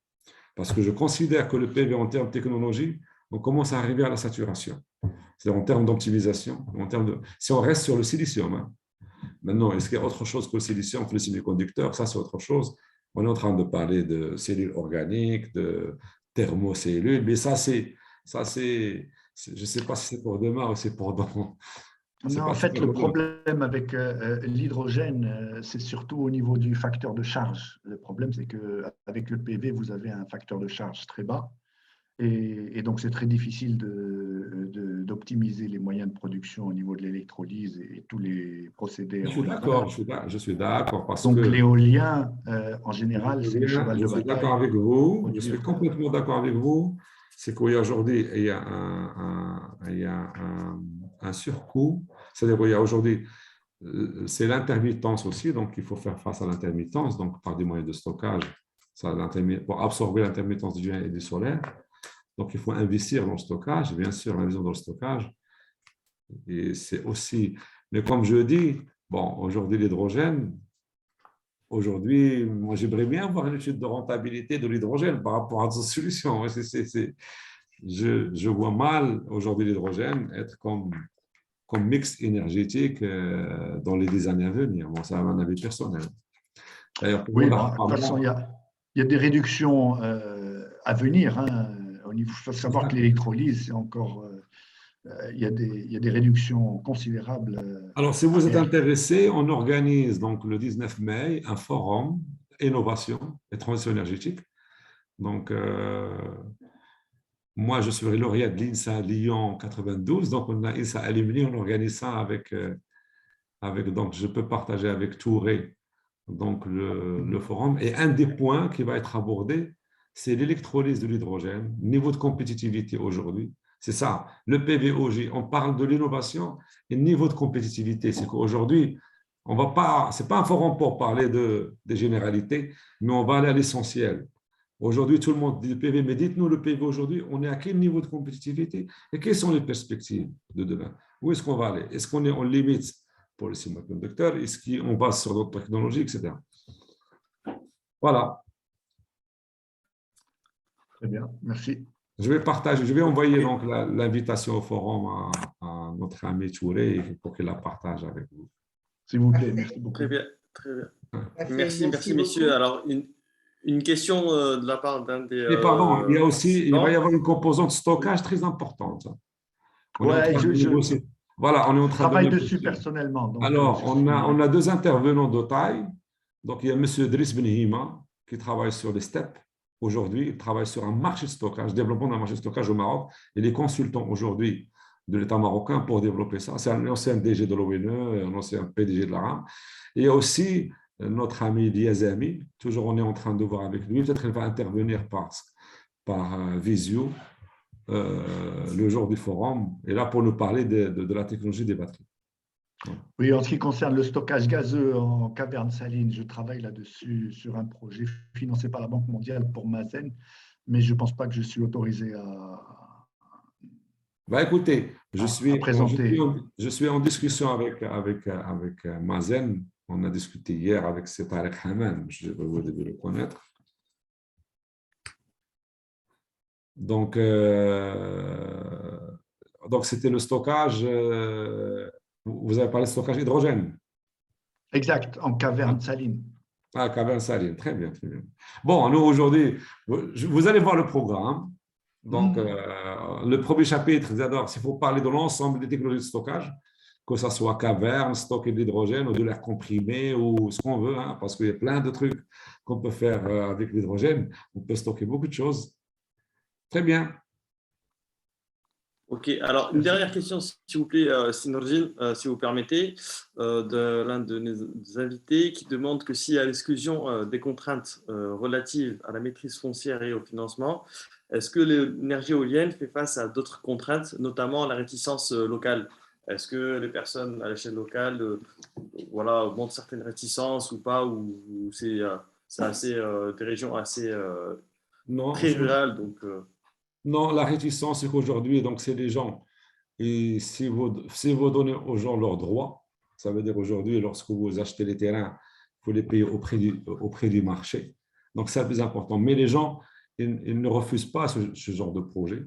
Parce que je considère que le PV, en termes de technologie, on commence à arriver à la saturation. C'est-à-dire en termes d'optimisation, si on reste sur le silicium. Hein. Maintenant, est-ce qu'il y a autre chose que le silicium, que le semi-conducteur? Ça, c'est autre chose. On est en train de parler de cellules organiques, de thermocellules, mais je ne sais pas si c'est pour demain ou c'est pour dans… Non, en fait, le problème avec l'hydrogène, c'est surtout au niveau du facteur de charge. Le problème, c'est qu'avec le PV, vous avez un facteur de charge très bas. Et donc, c'est très difficile d'optimiser les moyens de production au niveau de l'électrolyse et tous les procédés. Je suis d'accord. Donc, l'éolien, en général, c'est le cheval de bataille. Je suis d'accord avec vous. Je suis complètement d'accord avec vous. C'est qu'aujourd'hui, il y a un surcoût. C'est-à-dire qu'il y a aujourd'hui, c'est l'intermittence aussi. Donc, il faut faire face à l'intermittence, donc par des moyens de stockage, pour absorber l'intermittence du vent et du solaire. Donc, il faut investir dans le stockage, bien sûr, investir dans le stockage. Et c'est aussi… Mais comme je dis, bon, aujourd'hui, l'hydrogène, moi, j'aimerais bien voir une étude de rentabilité de l'hydrogène par rapport à d'autres solutions. Je vois mal aujourd'hui l'hydrogène être comme mix énergétique dans les 10 années à venir. Bon, ça a un avis personnel. Oui, de toute façon, il y a des réductions à venir. Hein. Il faut savoir que l'électrolyse, c'est encore il y a des réductions considérables. Alors, si vous êtes intéressé, on organise donc le 19 mai un forum innovation et transition énergétique. Donc, moi, je suis lauréat de l'INSA Lyon 92. Donc, on a INSA Alumni, on organise ça avec donc, je peux partager avec Touré donc le forum. Et un des points qui va être abordé, c'est l'électrolyse de l'hydrogène, niveau de compétitivité aujourd'hui. C'est ça, le PVOG. On parle de l'innovation et niveau de compétitivité. C'est qu'aujourd'hui, on va pas, c'est pas un forum pour parler des généralités, mais on va aller à l'essentiel. Aujourd'hui, tout le monde dit le PV, mais dites-nous le PV aujourd'hui, on est à quel niveau de compétitivité et quelles sont les perspectives de demain? Où est-ce qu'on va aller? Est-ce qu'on est en limite pour les semi-conducteurs? Est-ce qu'on passe sur d'autres technologies, etc. Voilà. Très bien, merci. Je vais partager, je vais envoyer donc l'invitation au forum à notre ami Touré pour qu'il la partage avec vous. S'il vous plaît, merci beaucoup. Très bien, très bien. Merci Messieurs. beaucoup. Alors, une question de la part d'un des… Et pardon, il y a aussi, il va y non avoir une composante stockage très importante. Ouais, Voilà, on est en train travaille de dessus personnellement. Donc, alors, on a deux intervenants de taille. Donc, il y a M. Driss Benhima qui travaille sur les steppes. Aujourd'hui, il travaille sur un marché de stockage, développement d'un marché de stockage au Maroc. Il est consultant aujourd'hui de l'État marocain pour développer ça. C'est un ancien DG de l'ONE, un ancien PDG de la RAM. Et il y a aussi notre ami Liazami. Toujours, on est en train de voir avec lui. Peut-être qu'il va intervenir par visio le jour du forum. Et là, pour nous parler de la technologie des batteries. Oui, en ce qui concerne le stockage gazeux en caverne saline, je travaille là-dessus sur un projet financé par la Banque mondiale pour Mazen, mais je ne pense pas que je suis autorisé Bah, écoutez, je suis en discussion avec Mazen. On a discuté hier avec Tarek Haman, vous devez le connaître. Donc c'était le stockage. Vous avez parlé de stockage hydrogène. Exact, en caverne saline. Ah, caverne saline, très bien, très bien. Bon, nous aujourd'hui, vous allez voir le programme. Donc, le premier chapitre, j'adore, s'il faut parler de l'ensemble des technologies de stockage, que ce soit caverne, stocker de l'hydrogène ou de l'air comprimé ou ce qu'on veut, hein, parce qu'il y a plein de trucs qu'on peut faire avec l'hydrogène. On peut stocker beaucoup de choses. Très bien. Ok, alors une dernière question, s'il vous plaît, Sinordine, si vous permettez, de l'un de nos invités qui demande que s'il y a l'exclusion des contraintes relatives à la maîtrise foncière et au financement, est-ce que l'énergie éolienne fait face à d'autres contraintes, notamment la réticence locale? Est-ce que les personnes à l'échelle locale montrent certaines réticences ou pas, ou c'est assez des régions assez très rurales donc, Non, la réticence, c'est qu'aujourd'hui, donc c'est les gens. Et si vous donnez aux gens leurs droits, ça veut dire aujourd'hui, lorsque vous achetez les terrains, il faut les payer au prix du marché. Donc, c'est le plus important. Mais les gens, ils ne refusent pas ce genre de projet.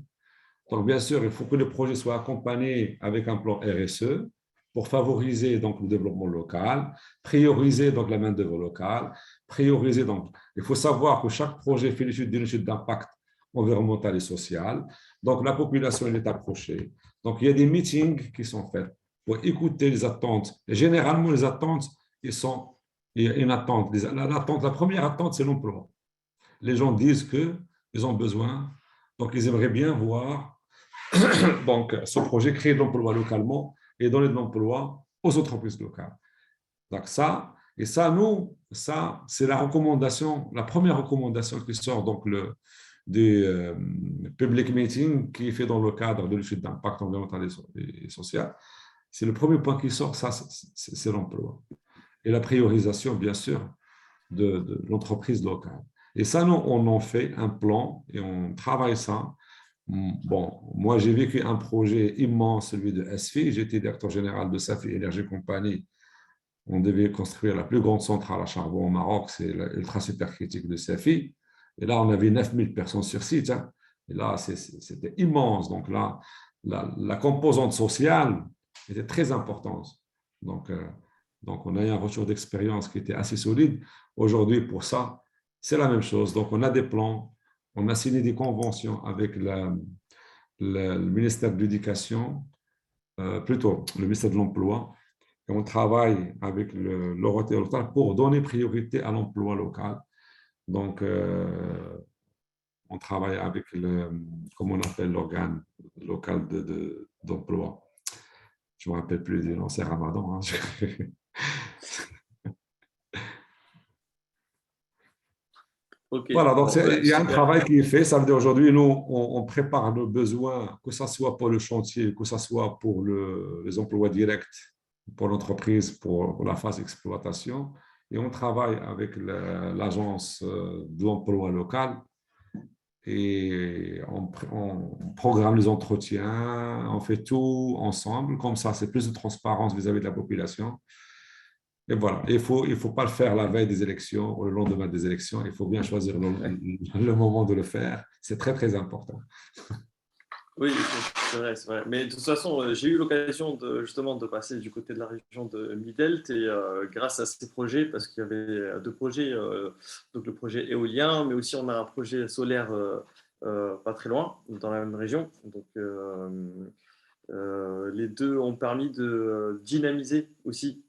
Donc, bien sûr, il faut que le projet soit accompagné avec un plan RSE pour favoriser donc, le développement local, prioriser donc, la main-d'œuvre locale, prioriser. Donc, il faut savoir que chaque projet fait d'une étude d'impact environnementale et sociale. Donc, la population elle est approchée. Donc, il y a des meetings qui sont faits pour écouter les attentes. Et généralement, les attentes, il y a une attente. La première attente, c'est l'emploi. Les gens disent qu'ils ont besoin, donc ils aimeraient bien voir donc, ce projet créer de l'emploi localement et donner de l'emploi aux entreprises locales. Donc, ça, c'est la recommandation, la première recommandation qui sort donc du public meeting qui est fait dans le cadre de l'étude d'impact environnemental et social. C'est le premier point qui sort, ça, c'est l'emploi. Et la priorisation, bien sûr, de l'entreprise locale. Et ça, nous, on en fait un plan et on travaille ça. Bon, moi, j'ai vécu un projet immense, celui de SFI. J'étais directeur général de Safi Énergie Compagnie. On devait construire la plus grande centrale à charbon au Maroc, c'est l'ultra-supercritique de Safi. Et là, on avait 9000 personnes sur site. Hein. Et là, c'était immense. Donc là, la composante sociale était très importante. Donc on a eu un retour d'expérience qui était assez solide. Aujourd'hui, pour ça, c'est la même chose. Donc, on a des plans, on a signé des conventions avec le ministère de l'Éducation, plutôt le ministère de l'Emploi, et on travaille avec l'autorité locale pour donner priorité à l'emploi local. Donc, on travaille avec comment on appelle l'organe local d'emploi. Je ne me rappelle plus du nom, c'est Ramadan. Hein. Ok, Voilà, donc bon, bah, il y a un super. travail qui est fait. Ça veut dire aujourd'hui, nous, on prépare nos besoins, que ce soit pour le chantier, que ce soit pour les emplois directs, pour l'entreprise, pour la phase exploitation. Et on travaille avec l'agence de l'emploi local et on programme les entretiens, on fait tout ensemble. Comme ça, c'est plus de transparence vis-à-vis de la population. Et voilà, il faut pas le faire la veille des élections ou le lendemain des élections. Il faut bien choisir le moment de le faire. C'est très, très important. Oui, c'est vrai, c'est vrai. Mais de toute façon, j'ai eu l'occasion justement de passer du côté de la région de Midelt et grâce à ces projets, parce qu'il y avait deux projets, donc le projet éolien, mais aussi on a un projet solaire pas très loin, dans la même région. Donc les deux ont permis de dynamiser aussi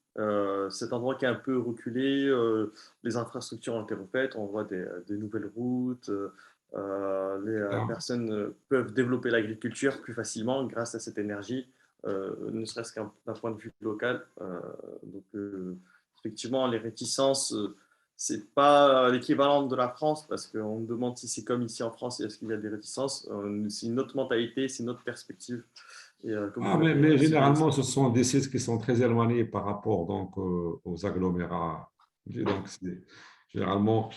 cet endroit qui est un peu reculé. Les infrastructures ont été refaites, on voit des nouvelles routes. Les personnes peuvent développer l'agriculture plus facilement grâce à cette énergie, ne serait-ce d'un point de vue local. Donc, effectivement, les réticences, c'est pas l'équivalent de la France, parce qu'on me demande si c'est comme ici en France, est-ce qu'il y a des réticences. C'est une autre mentalité, c'est une autre perspective. Et, comme vous l'avez Mais si bien généralement, ce expliqué. sont des sites qui sont très éloignés par rapport donc, aux agglomérats. Donc, généralement,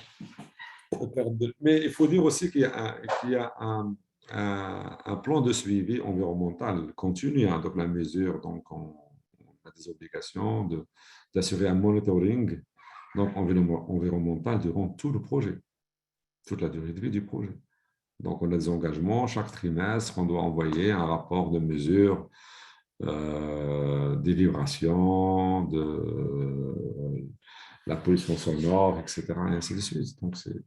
mais il faut dire aussi qu'il y a un plan de suivi environnemental continu. Hein. Donc, la mesure, donc, on a des obligations d'assurer un monitoring donc, environnemental durant tout le projet, toute la durée de vie du projet. Donc, on a des engagements. Chaque trimestre, on doit envoyer un rapport de mesure des vibrations, de la pollution sonore, etc. Et ainsi de suite. Donc, c'est...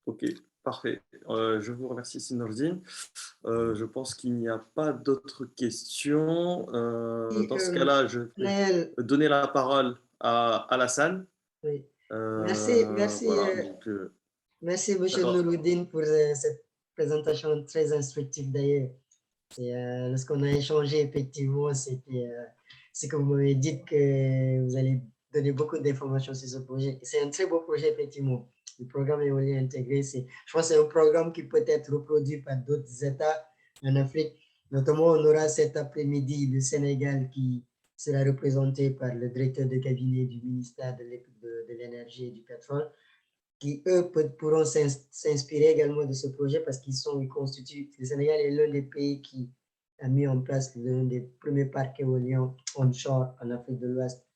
Ok, parfait. Je vous remercie, Sinordine. Je pense qu'il n'y a pas d'autres questions. Et, Dans ce cas-là, je vais Naël, donner la parole à Alassane. oui. Merci, Voilà, donc, merci, monsieur d'accord. Nouroudine, pour cette présentation très instructive d'ailleurs. Lorsqu'on a échangé, effectivement, c'était ce que vous m'avez dit que vous allez donner beaucoup d'informations sur ce projet. C'est un très beau projet, effectivement. Le programme éolien intégré, je pense que c'est un programme qui peut être reproduit par d'autres États en Afrique. Notamment, on aura cet après-midi le Sénégal qui sera représenté par le directeur de cabinet du ministère de l'Énergie et du Pétrole, qui, eux, pourront s'inspirer également de ce projet parce ils constituent, le Sénégal est l'un des pays qui a mis en place l'un des premiers parcs éoliens onshore en Afrique de l'Ouest.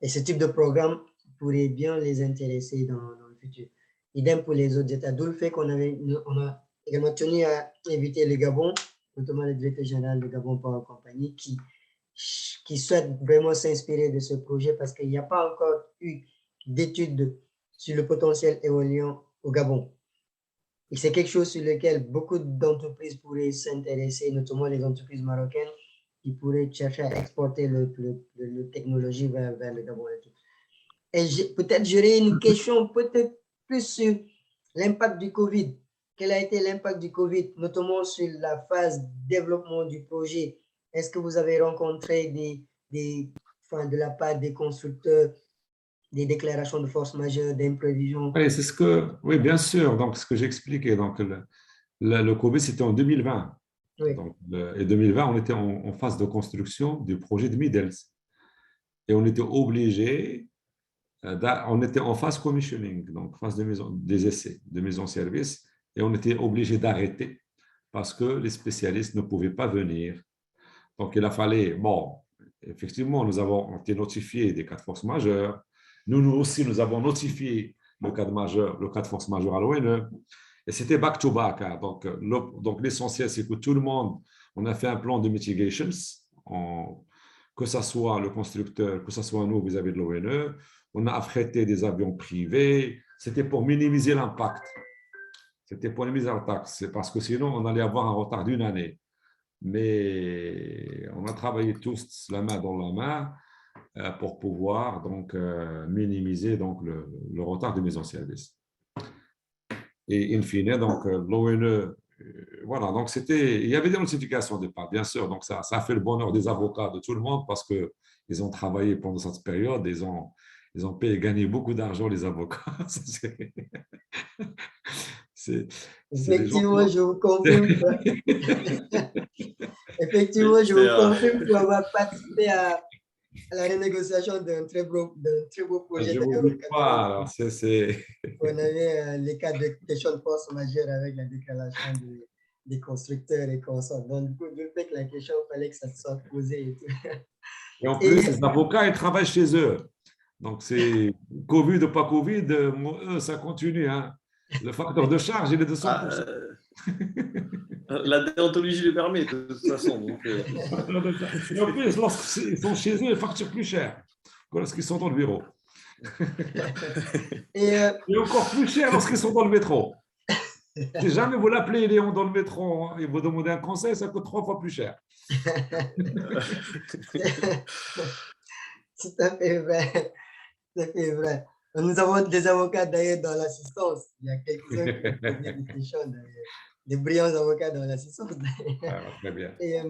Et ce type de programme pourrait bien les intéresser dans le futur. Idem pour les autres États, d'où le fait qu'on a également tenu à inviter le Gabon, notamment le directeur général de Gabon Power Company, qui souhaite vraiment s'inspirer de ce projet parce qu'il n'y a pas encore eu d'études sur le potentiel éolien au Gabon. Et c'est quelque chose sur lequel beaucoup d'entreprises pourraient s'intéresser, notamment les entreprises marocaines qui pourraient chercher à exporter la technologie vers le Gabon. Et peut-être j'aurais une question peut-être plus sur l'impact du Covid. Quel a été l'impact du Covid, notamment sur la phase développement du projet? Est-ce que vous avez rencontré de la part des constructeurs des déclarations de force majeure, d'imprévision? Oui, oui, bien sûr. Donc, ce que j'ai expliqué, donc, le Covid, c'était en 2020. Oui. Donc, et 2020, on était en phase de construction du projet de Midels. Et on était obligé, on était en phase commissioning, donc phase des essais, de mise en service, et on était obligé d'arrêter parce que les spécialistes ne pouvaient pas venir. Donc, il a fallu, bon, effectivement, nous avons été notifiés des cas de force majeure. Nous aussi, nous avons notifié le cas de force majeure à l'ONE. Et c'était back-to-back. Hein. Donc, l'essentiel, c'est que tout le monde, on a fait un plan de mitigations, que ce soit le constructeur, que ce soit nous vis-à-vis de l'ONE. On a affrété des avions privés. C'était pour minimiser l'impact. C'était pour les mises en retard. C'est parce que sinon, on allait avoir un retard d'une année. Mais on a travaillé tous la main dans la main pour pouvoir donc minimiser donc le retard de mise en service. Et in fine, donc l'ONE, voilà, donc il y avait des notifications au départ, bien sûr, donc ça a fait le bonheur des avocats de tout le monde parce qu'ils ont travaillé pendant cette période, ils ont payé, gagné beaucoup d'argent, les avocats. C'est des gens Effectivement, je vous confirme effectivement, je vous confirme pour avoir participé à la renégociation d'un très beau projet je de n'oublie pas, alors c'est… On avait les cas de questions de force majeure avec la déclaration des constructeurs et consorts. Donc, du coup, du fait que la question, il fallait que ça soit posé et tout. Et en plus, les avocats, ils travaillent chez eux. Donc, c'est Covid ou pas Covid, ça continue. Hein. Le facteur de charge, il est de 100%. La déontologie le permet, de toute façon. Donc, Et en plus, lorsqu'ils sont chez eux, ils facturent plus cher que lorsqu'ils sont dans le bureau. Et encore plus cher lorsqu'ils sont dans le métro. Si jamais vous l'appelez Léon dans le métro et vous demandez un conseil, ça coûte 3 fois plus cher. Tout à fait vrai. Tout à fait vrai. Nous avons des avocats d'ailleurs dans l'assistance. Il y a quelques-uns qui ont posé des questions, des brillants avocats dans l'assistance. Très bien. Et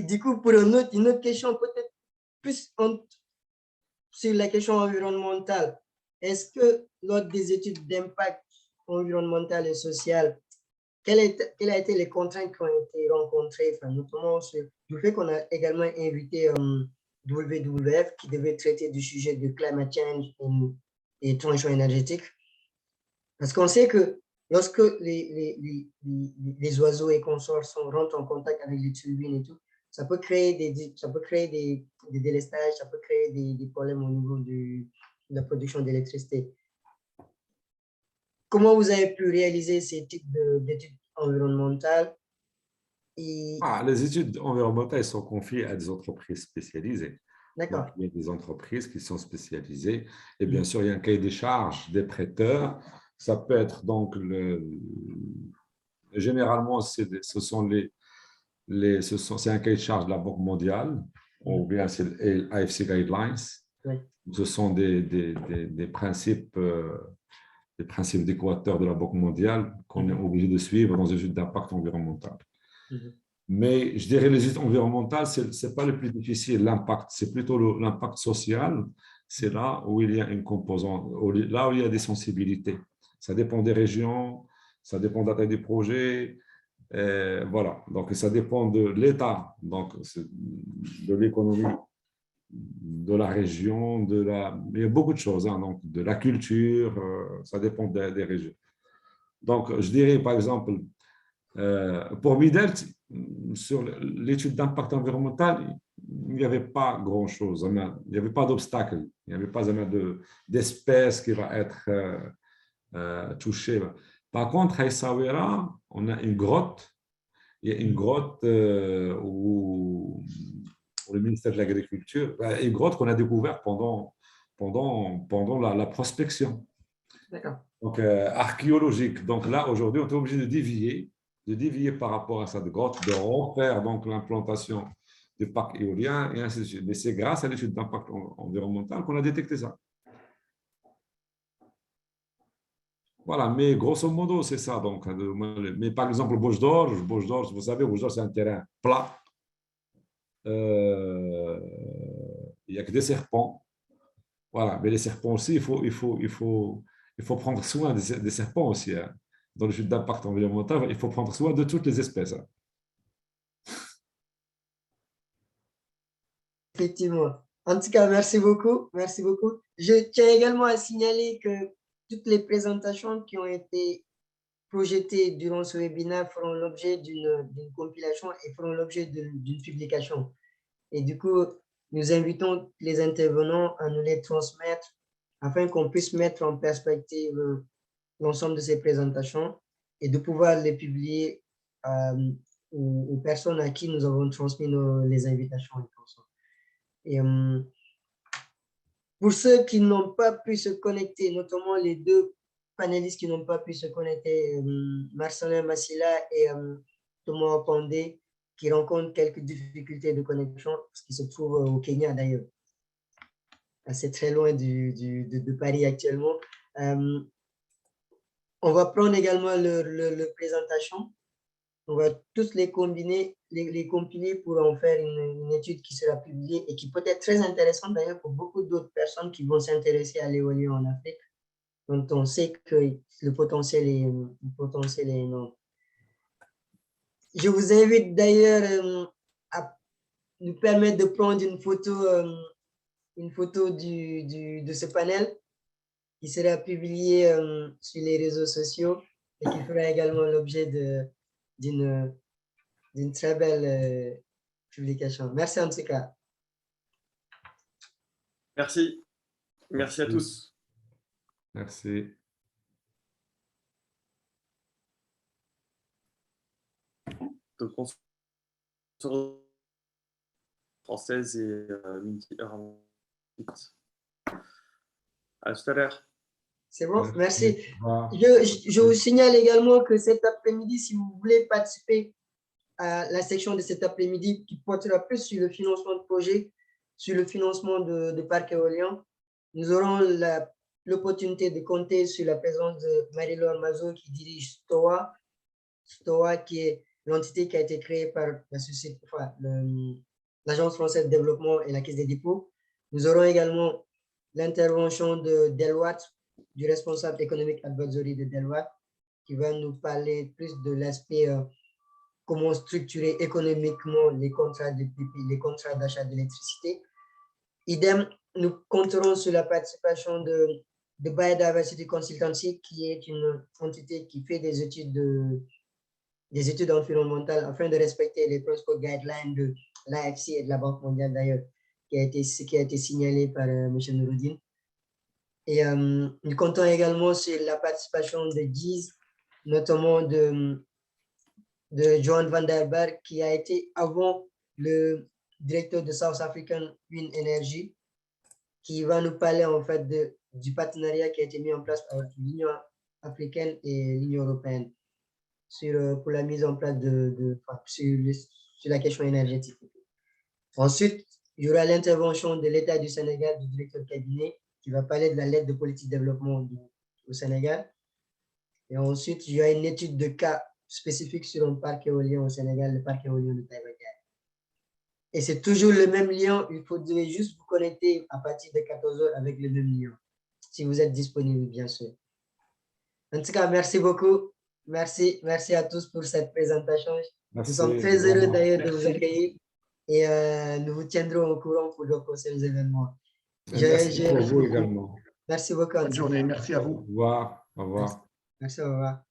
du coup, pour une autre question, peut-être plus sur la question environnementale, est-ce que lors des études d'impact environnemental et social, quelles a été les contraintes qui ont été rencontrées, enfin, notamment sur le fait qu'on a également invité WWF qui devait traiter du sujet de climate change et transition énergétique. Parce qu'on sait que lorsque les oiseaux et consorts rentrent en contact avec les turbines et tout, ça peut créer des délestages, ça peut créer des problèmes au niveau de la production d'électricité. Comment vous avez pu réaliser ces types d'études environnementales? Les études environnementales sont confiées à des entreprises spécialisées. D'accord. Il y a des entreprises qui sont spécialisées. Et bien sûr, il y a un cahier des charges des prêteurs. Ça peut être donc généralement, c'est un cahier de charges de la Banque mondiale, ou bien c'est l'AFC Guidelines. Oui. Ce sont des principes d'équateur de la Banque mondiale qu'on est obligé de suivre dans les études d'impact environnemental. Mais je dirais les études environnementales, ce n'est pas le plus difficile, l'impact, c'est plutôt l'impact social. C'est là où il y a une composante, là où il y a des sensibilités. Ça dépend des régions, ça dépend de la taille des projets. Voilà, donc ça dépend de l'État, donc de l'économie, de la région, il y a beaucoup de choses, hein, donc de la culture, ça dépend des régions. Donc, je dirais par exemple, pour Midelt, sur l'étude d'impact environnemental, il n'y avait pas grand-chose, il n'y avait pas d'obstacle, il n'y avait pas d'espèce qui va être touchée. Par contre, à Essaouira, on a une grotte, il y a une grotte où le ministère de l'Agriculture, une grotte qu'on a découverte pendant la prospection. D'accord. Donc, archéologique. Donc là, aujourd'hui, on est obligé de dévier par rapport à cette grotte, de refaire donc l'implantation du parc éolien et ainsi de suite. Mais c'est grâce à l'étude d'impact environnemental qu'on a détecté ça. Voilà, mais grosso modo, c'est ça. Donc, mais par exemple, Bouches d'Or, vous savez, Bouches d'Or, c'est un terrain plat. Il n'y a que des serpents. Voilà, mais les serpents aussi, il faut prendre soin des serpents aussi. Hein. Dans l'étude d'impact environnemental, il faut prendre soin de toutes les espèces. Hein. Effectivement. En tout cas, merci beaucoup. Merci beaucoup. Je tiens également à signaler que toutes les présentations qui ont été projetées durant ce webinaire feront l'objet d'une compilation et feront l'objet d'une publication. Et du coup, nous invitons les intervenants à nous les transmettre afin qu'on puisse mettre en perspective l'ensemble de ces présentations et de pouvoir les publier aux personnes à qui nous avons transmis les invitations. Et pour ceux qui n'ont pas pu se connecter, notamment les deux panélistes qui n'ont pas pu se connecter, Marcelin Massila et Thomas Pandé, qui rencontrent quelques difficultés de connexion, parce qu'ils se trouvent au Kenya d'ailleurs, assez très loin de Paris actuellement. On va prendre également leur présentation. On va tous les combiner, les compiler pour en faire une étude qui sera publiée et qui peut être très intéressante d'ailleurs pour beaucoup d'autres personnes qui vont s'intéresser à l'éolien en Afrique, dont on sait que le potentiel est énorme. Je vous invite d'ailleurs à nous permettre de prendre une photo de ce panel qui sera publié sur les réseaux sociaux et qui fera également l'objet d'une très belle publication. Merci en tout cas. Merci. Merci à tous. Merci. Donc, on se retrouve française et midi heure. À tout à l'heure. C'est bon, merci. Au revoir. Je vous signale également que cet après-midi, si vous voulez participer à la section de cet après-midi qui portera plus sur le financement de projet, sur le financement de parcs éoliens, nous aurons l'opportunité de compter sur la présence de Marie-Laure Mazot qui dirige STOA. STOA qui est l'entité qui a été créée par la société, l'Agence française de développement et la Caisse des dépôts. Nous aurons également l'intervention de Deloitte, du responsable économique advisory de Deloitte, qui va nous parler plus de l'aspect comment structurer économiquement les contrats de PP, les contrats d'achat d'électricité. Idem, nous compterons sur la participation de Biodiversity Consultancy, qui est une entité qui fait des études environnementales afin de respecter les principaux guidelines de l'AFC et de la Banque mondiale d'ailleurs, qui a été signalé par M. Nouroudine. Et nous comptons également sur la participation de GIZ, notamment de John van der Berg, qui a été avant le directeur de South African Wind Energy, qui va nous parler en fait du partenariat qui a été mis en place avec l'Union africaine et l'Union européenne pour la mise en place sur la question énergétique. Ensuite, il y aura l'intervention de l'État du Sénégal, du directeur de cabinet, qui va parler de la lettre de politique de développement au Sénégal. Et ensuite, il y a une étude de cas spécifique sur un parc éolien au Sénégal, le parc éolien de Taïwan. Et c'est toujours le même lien, il faudrait juste vous connecter à partir de 14 h avec le même lien, si vous êtes disponible, bien sûr. En tout cas, merci beaucoup. Merci à tous pour cette présentation. Merci, nous sommes très heureux d'ailleurs de vous Merci. accueillir et nous vous tiendrons au courant pour nos prochains événements. Merci pour vous également. Merci beaucoup. Bonne journée, merci à Au vous. revoir. Au revoir. Merci, au revoir.